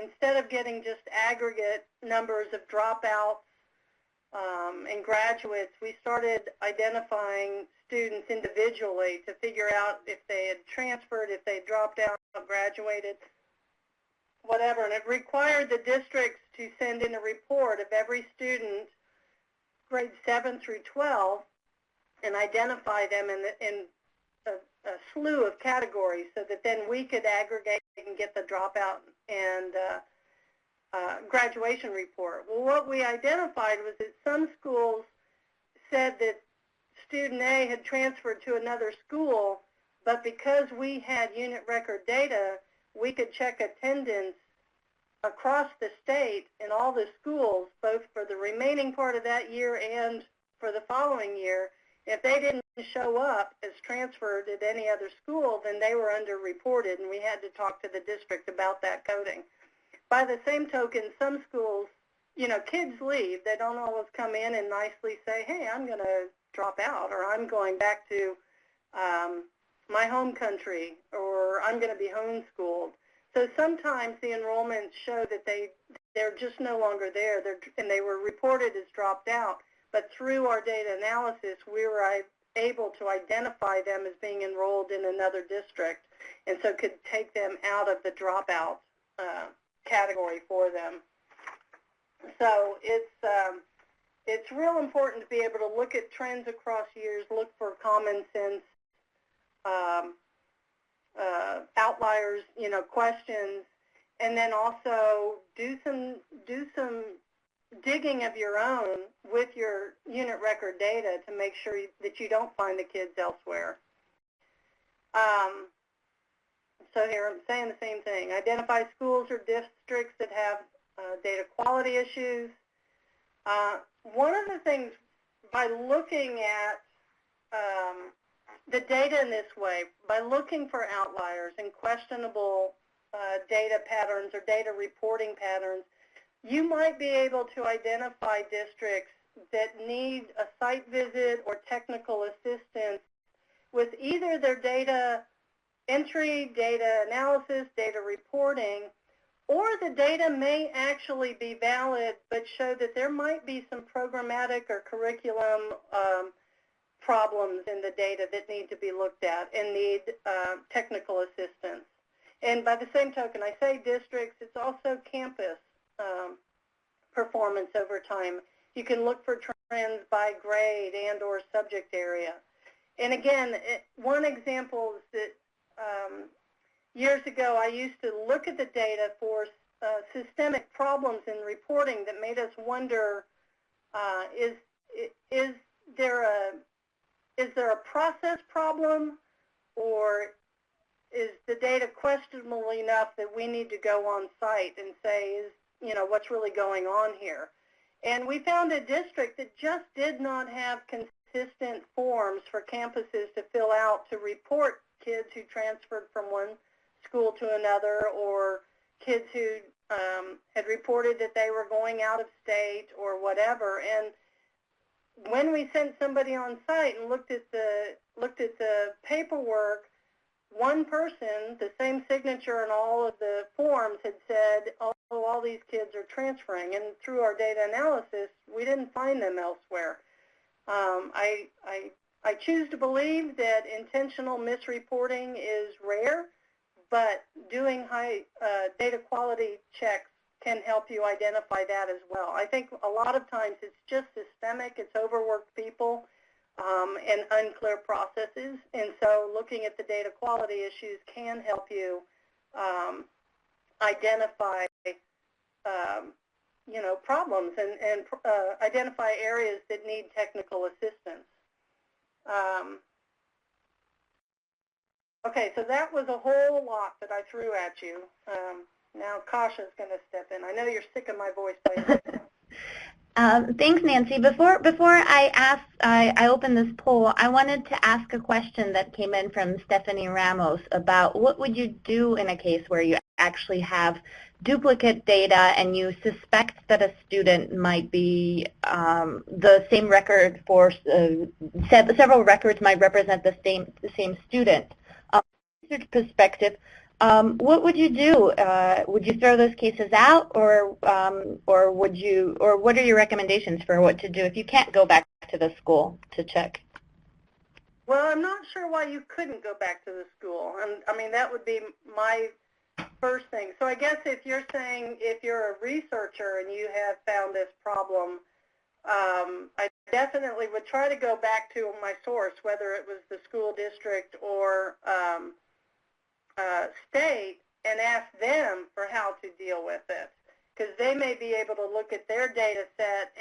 instead of getting just aggregate numbers of dropouts and graduates, we started identifying students individually to figure out if they had transferred, if they had dropped out, graduated, whatever. And it required the districts to send in a report of every student, grades 7 through 12, and identify them in a slew of categories so that then we could aggregate and get the dropout and graduation report. Well, what we identified was that some schools said that student A had transferred to another school, but because we had unit record data, we could check attendance across the state in all the schools, both for the remaining part of that year and for the following year. If they didn't show up as transferred at any other school, then they were underreported, and we had to talk to the district about that coding. By the same token, some schools, you know, kids leave. They don't always come in and nicely say, hey, I'm going to drop out, or I'm going back to my home country, or I'm going to be homeschooled. So sometimes the enrollments show that they're just no longer there, and they were reported as dropped out. But through our data analysis, we were able to identify them as being enrolled in another district, and so could take them out of the dropout category for them. So it's real important to be able to look at trends across years, look for common sense outliers, you know, questions, and then also do some digging of your own with your unit record data to make sure that you don't find the kids elsewhere. So here I'm saying the same thing. Identify schools or districts that have data quality issues. One of the things, by looking at the data in this way, by looking for outliers and questionable data patterns or data reporting patterns, you might be able to identify districts that need a site visit or technical assistance with either their data entry, data analysis, data reporting, or the data may actually be valid but show that there might be some programmatic or curriculum problems in the data that need to be looked at and need technical assistance. And by the same token, I say districts, it's also campus performance over time. You can look for trends by grade and or subject area. And again, one example is that years ago I used to look at the data for systemic problems in reporting that made us wonder, is there a process problem, or is the data questionable enough that we need to go on site and say, you know, what's really going on here? And we found a district that just did not have consistent forms for campuses to fill out to report kids who transferred from one school to another, or kids who had reported that they were going out of state or whatever. And when we sent somebody on site and looked at the paperwork, one person, the same signature on all of the forms, had said, oh, all these kids are transferring. And through our data analysis, we didn't find them elsewhere. I choose to believe that intentional misreporting is rare, but doing high data quality checks can help you identify that as well. I think a lot of times it's just systemic, it's overworked people, and unclear processes. And so looking at the data quality issues can help you identify you know, problems and identify areas that need technical assistance. Okay, so that was a whole lot that I threw at you. Now Kasha's going to step in. I know you're sick of my voice by now. Thanks, Nancy. Before I open this poll, I wanted to ask a question that came in from Stephanie Ramos about what would you do in a case where you actually have duplicate data and you suspect that a student might be the same record for several records might represent the same student. Research perspective, what would you do? Would you throw those cases out, or what are your recommendations for what to do if you can't go back to the school to check? Well, I'm not sure why you couldn't go back to the school. And I mean, that would be my first thing. So I guess if you're saying if you're a researcher and you have found this problem, I definitely would try to go back to my source, whether it was the school district or state, and ask them for how to deal with it, because they may be able to look at their data set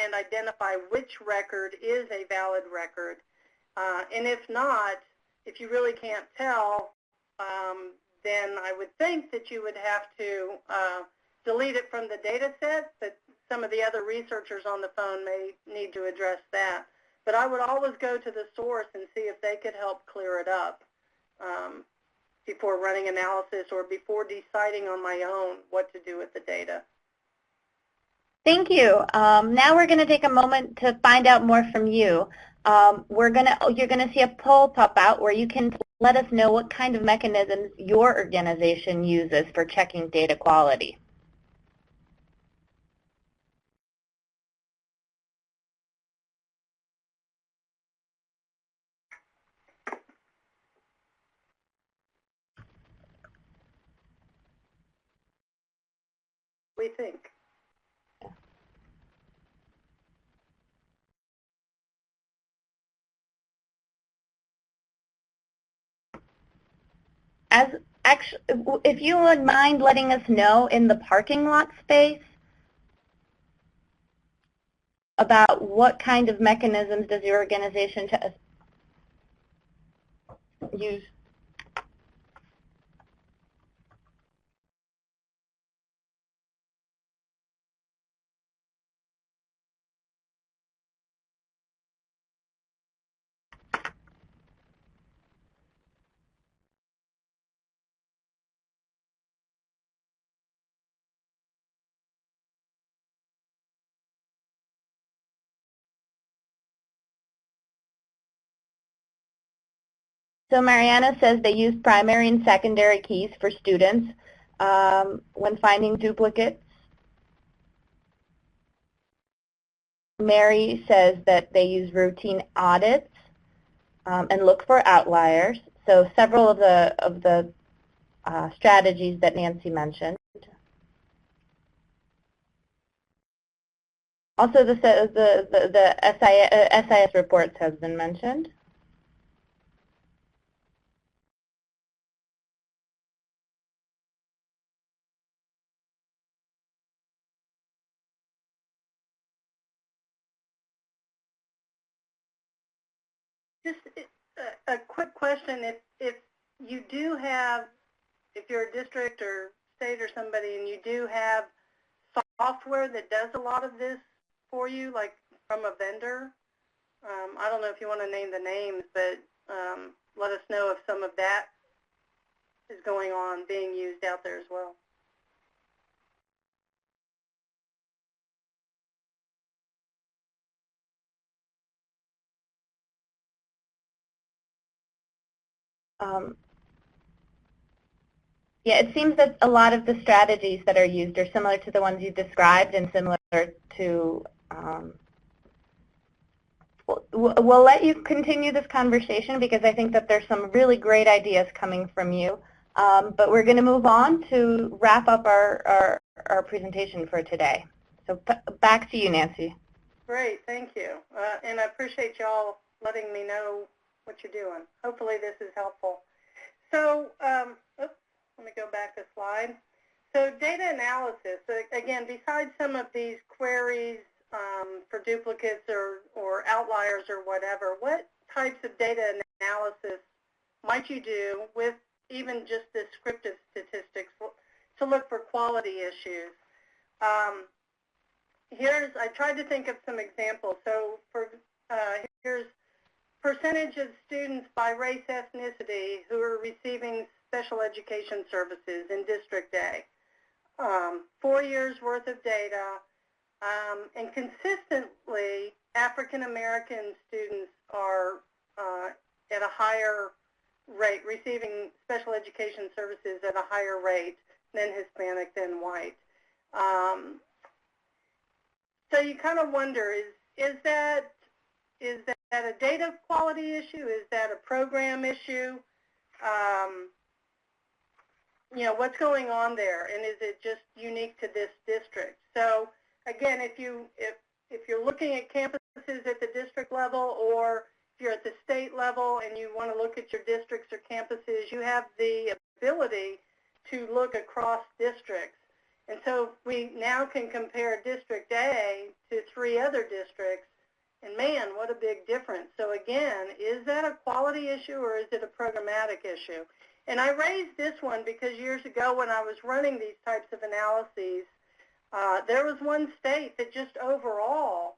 and identify which record is a valid record. And if not, if you really can't tell, then I would think that you would have to delete it from the data set, but some of the other researchers on the phone may need to address that. But I would always go to the source and see if they could help clear it up before running analysis or before deciding on my own what to do with the data. Thank you. Now we're going to take a moment to find out more from you. You're going to see a poll pop out where you can let us know what kind of mechanisms your organization uses for checking data quality. We think. If you would mind letting us know in the parking lot space about what kind of mechanisms does your organization use? So Mariana says they use primary and secondary keys for students when finding duplicates. Mary says that they use routine audits and look for outliers. So several of the strategies that Nancy mentioned. Also, the SIS reports has been mentioned. Just a quick question. If you do have, if you're a district or state or somebody and you do have software that does a lot of this for you, like from a vendor, I don't know if you want to name the names, but let us know if some of that is going on, being used out there as well. Yeah, it seems that a lot of the strategies that are used are similar to the ones you described and similar to, we'll let you continue this conversation because I think that there's some really great ideas coming from you. But we're going to move on to wrap up our presentation for today. So back to you, Nancy. Great, thank you. And I appreciate y'all letting me know what you're doing. Hopefully this is helpful. So, oops, let me go back a slide. So data analysis, again, besides some of these queries for duplicates or outliers or whatever, what types of data analysis might you do with even just descriptive statistics to look for quality issues? I tried to think of some examples. So here's percentage of students by race ethnicity who are receiving special education services in District A. 4 years worth of data, and consistently African American students are at a higher rate, receiving special education services at a higher rate than Hispanic, than white. So you kind of wonder, is that a data quality issue? Is that a program issue? You know, what's going on there, and is it just unique to this district? So again, if you're looking at campuses at the district level, or if you're at the state level and you want to look at your districts or campuses, you have the ability to look across districts. And so we now can compare District A to 3 other districts, and man, what a big difference. So again, is that a quality issue or is it a programmatic issue? And I raised this one because years ago when I was running these types of analyses, there was one state that just overall,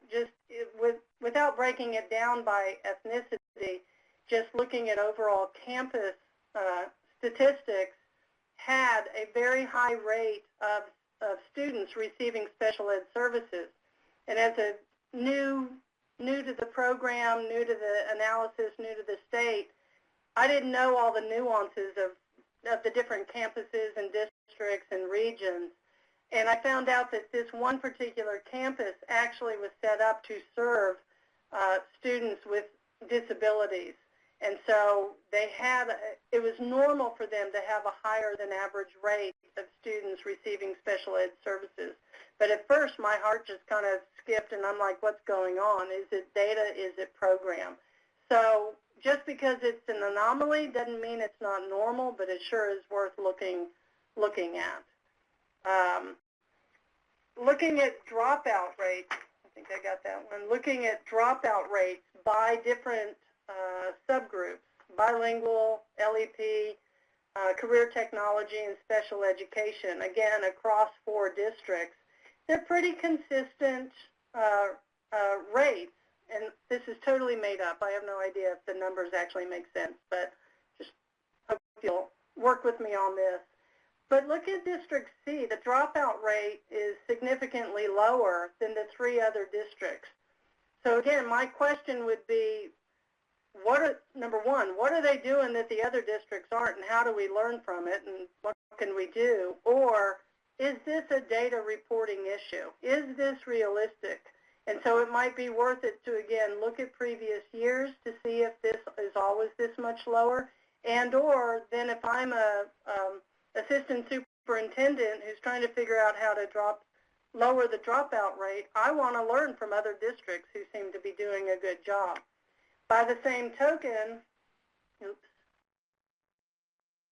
without breaking it down by ethnicity, just looking at overall campus statistics, had a very high rate of students receiving special ed services. And as a new to the program, new to the analysis, new to the state, I didn't know all the nuances of the different campuses and districts and regions. And I found out that this one particular campus actually was set up to serve students with disabilities. And so it was normal for them to have a higher than average rate of students receiving special ed services. But at first, my heart just kind of skipped, and I'm like, what's going on? Is it data? Is it program? So just because it's an anomaly doesn't mean it's not normal, but it sure is worth looking at. Looking at dropout rates, I think I got that one. Looking at dropout rates by different subgroups, bilingual, LEP, career technology, and special education, again, across 4 districts. They're pretty consistent rates, and this is totally made up. I have no idea if the numbers actually make sense, but just hope you'll work with me on this. But look at District C. The dropout rate is significantly lower than the 3 other districts. So again, my question would be, number one, what are they doing that the other districts aren't, and how do we learn from it, and what can we do? Or is this a data reporting issue? Is this realistic? And so it might be worth it to, again, look at previous years to see if this is always this much lower, and or then if I'm a assistant superintendent who's trying to figure out how to lower the dropout rate, I want to learn from other districts who seem to be doing a good job. By the same token, oops,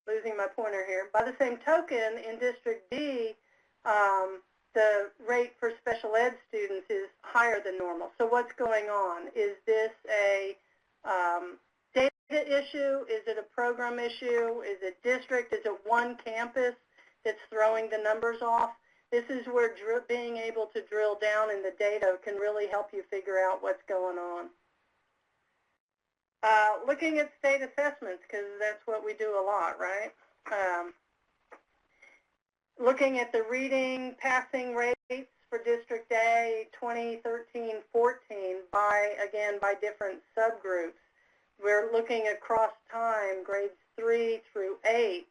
losing my pointer here. By the same token, in District D, the rate for special ed students is higher than normal. So what's going on? Is this a data issue? Is it a program issue? Is it district? Is it one campus that's throwing the numbers off? This is where being able to drill down in the data can really help you figure out what's going on. Looking at state assessments, because that's what we do a lot, right? Looking at the reading passing rates for District A 2013-14 by different subgroups. We're looking across time, grades 3 through 8,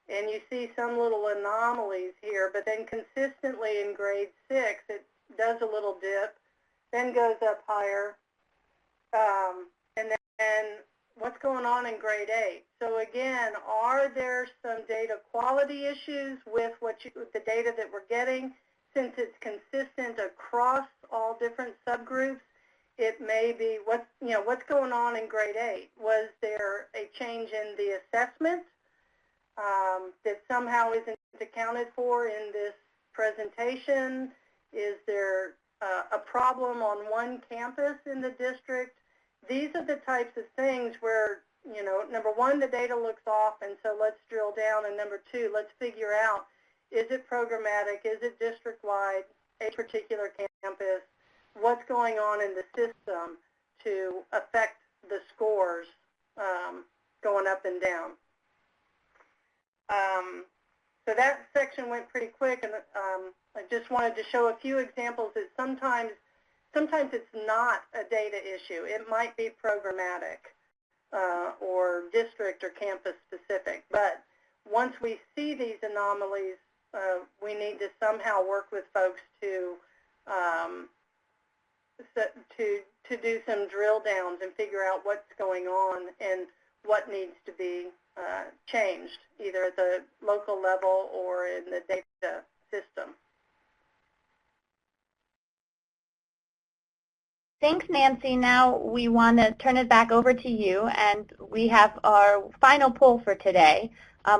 and you see some little anomalies here, but then consistently in grade 6, it does a little dip, then goes up higher, and then what's going on in grade 8? So again, are there some data quality issues with the data that we're getting? Since it's consistent across all different subgroups, it may be what's going on in grade 8. Was there a change in the assessment that somehow isn't accounted for in this presentation? Is there a problem on one campus in the district? These are the types of things where you know, number one, the data looks off, and so let's drill down, and number two, let's figure out, is it programmatic, is it district-wide, a particular campus, what's going on in the system to affect the scores going up and down. So that section went pretty quick, and I just wanted to show a few examples that sometimes it's not a data issue. It might be programmatic or district or campus specific. But once we see these anomalies, we need to somehow work with folks to do some drill downs and figure out what's going on and what needs to be changed, either at the local level or in the data system. Thanks, Nancy. Now we want to turn it back over to you, and we have our final poll for today.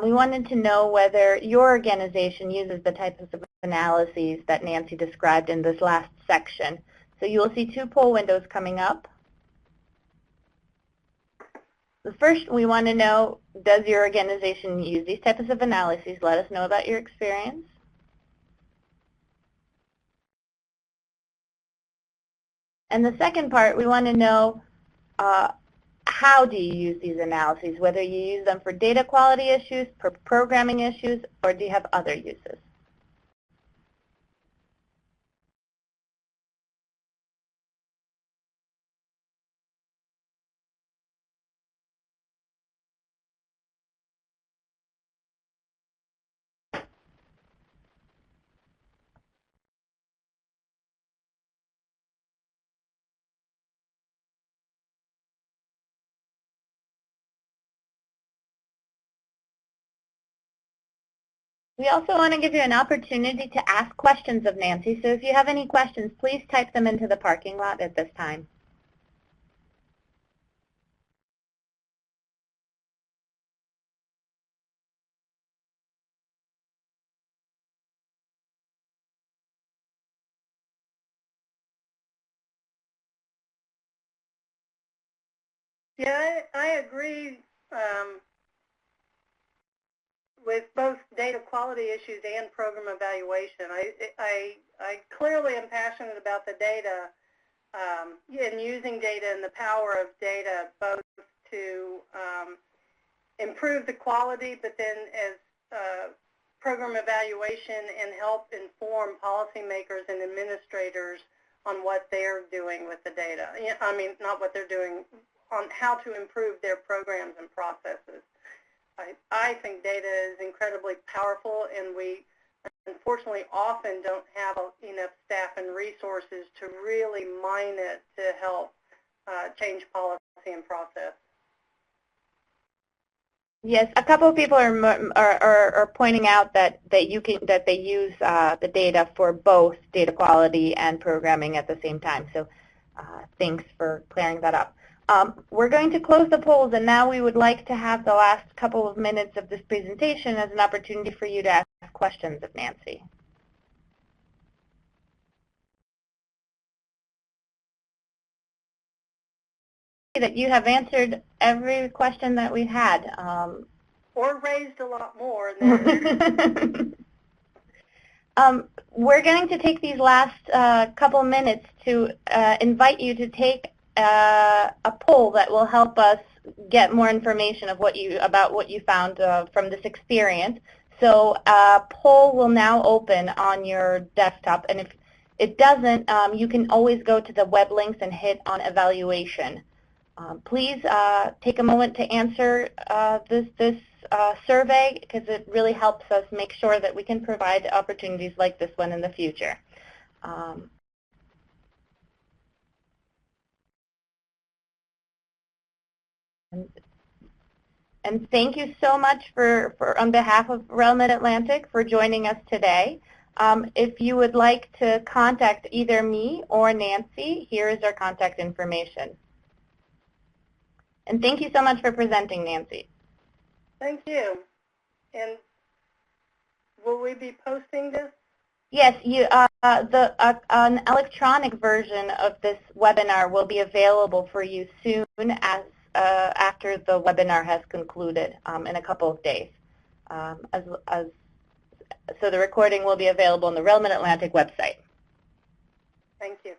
We wanted to know whether your organization uses the types of analyses that Nancy described in this last section. So you will see two poll windows coming up. The first, we want to know, does your organization use these types of analyses? Let us know about your experience. And the second part, we want to know how do you use these analyses, whether you use them for data quality issues, for programming issues, or do you have other uses? We also want to give you an opportunity to ask questions of Nancy, so if you have any questions, please type them into the parking lot at this time. Yeah, I agree with both data quality issues and program evaluation. I clearly am passionate about the data and using data and the power of data both to improve the quality, but then as program evaluation and help inform policymakers and administrators on what they're doing with the data. I mean, not what they're doing, on how to improve their programs and processes. I think data is incredibly powerful, and we unfortunately often don't have enough staff and resources to really mine it to help change policy and process. Yes, a couple of people are pointing out that they use the data for both data quality and programming at the same time. So thanks for clearing that up. We're going to close the polls, and now we would like to have the last couple of minutes of this presentation as an opportunity for you to ask questions of Nancy. That you have answered every question that we had. Or raised a lot more. We're going to take these last couple minutes to invite you to take a poll that will help us get more information of about what you found from this experience. So a poll will now open on your desktop, and if it doesn't, you can always go to the web links and hit on evaluation. Please take a moment to answer this survey, because it really helps us make sure that we can provide opportunities like this one in the future. And thank you so much on behalf of REL Mid-Atlantic for joining us today. If you would like to contact either me or Nancy, here is our contact information. And thank you so much for presenting, Nancy. Thank you. And will we be posting this? Yes, an electronic version of this webinar will be available for you soon as after the webinar has concluded in a couple of days. So the recording will be available on the REL Mid-Atlantic website. Thank you.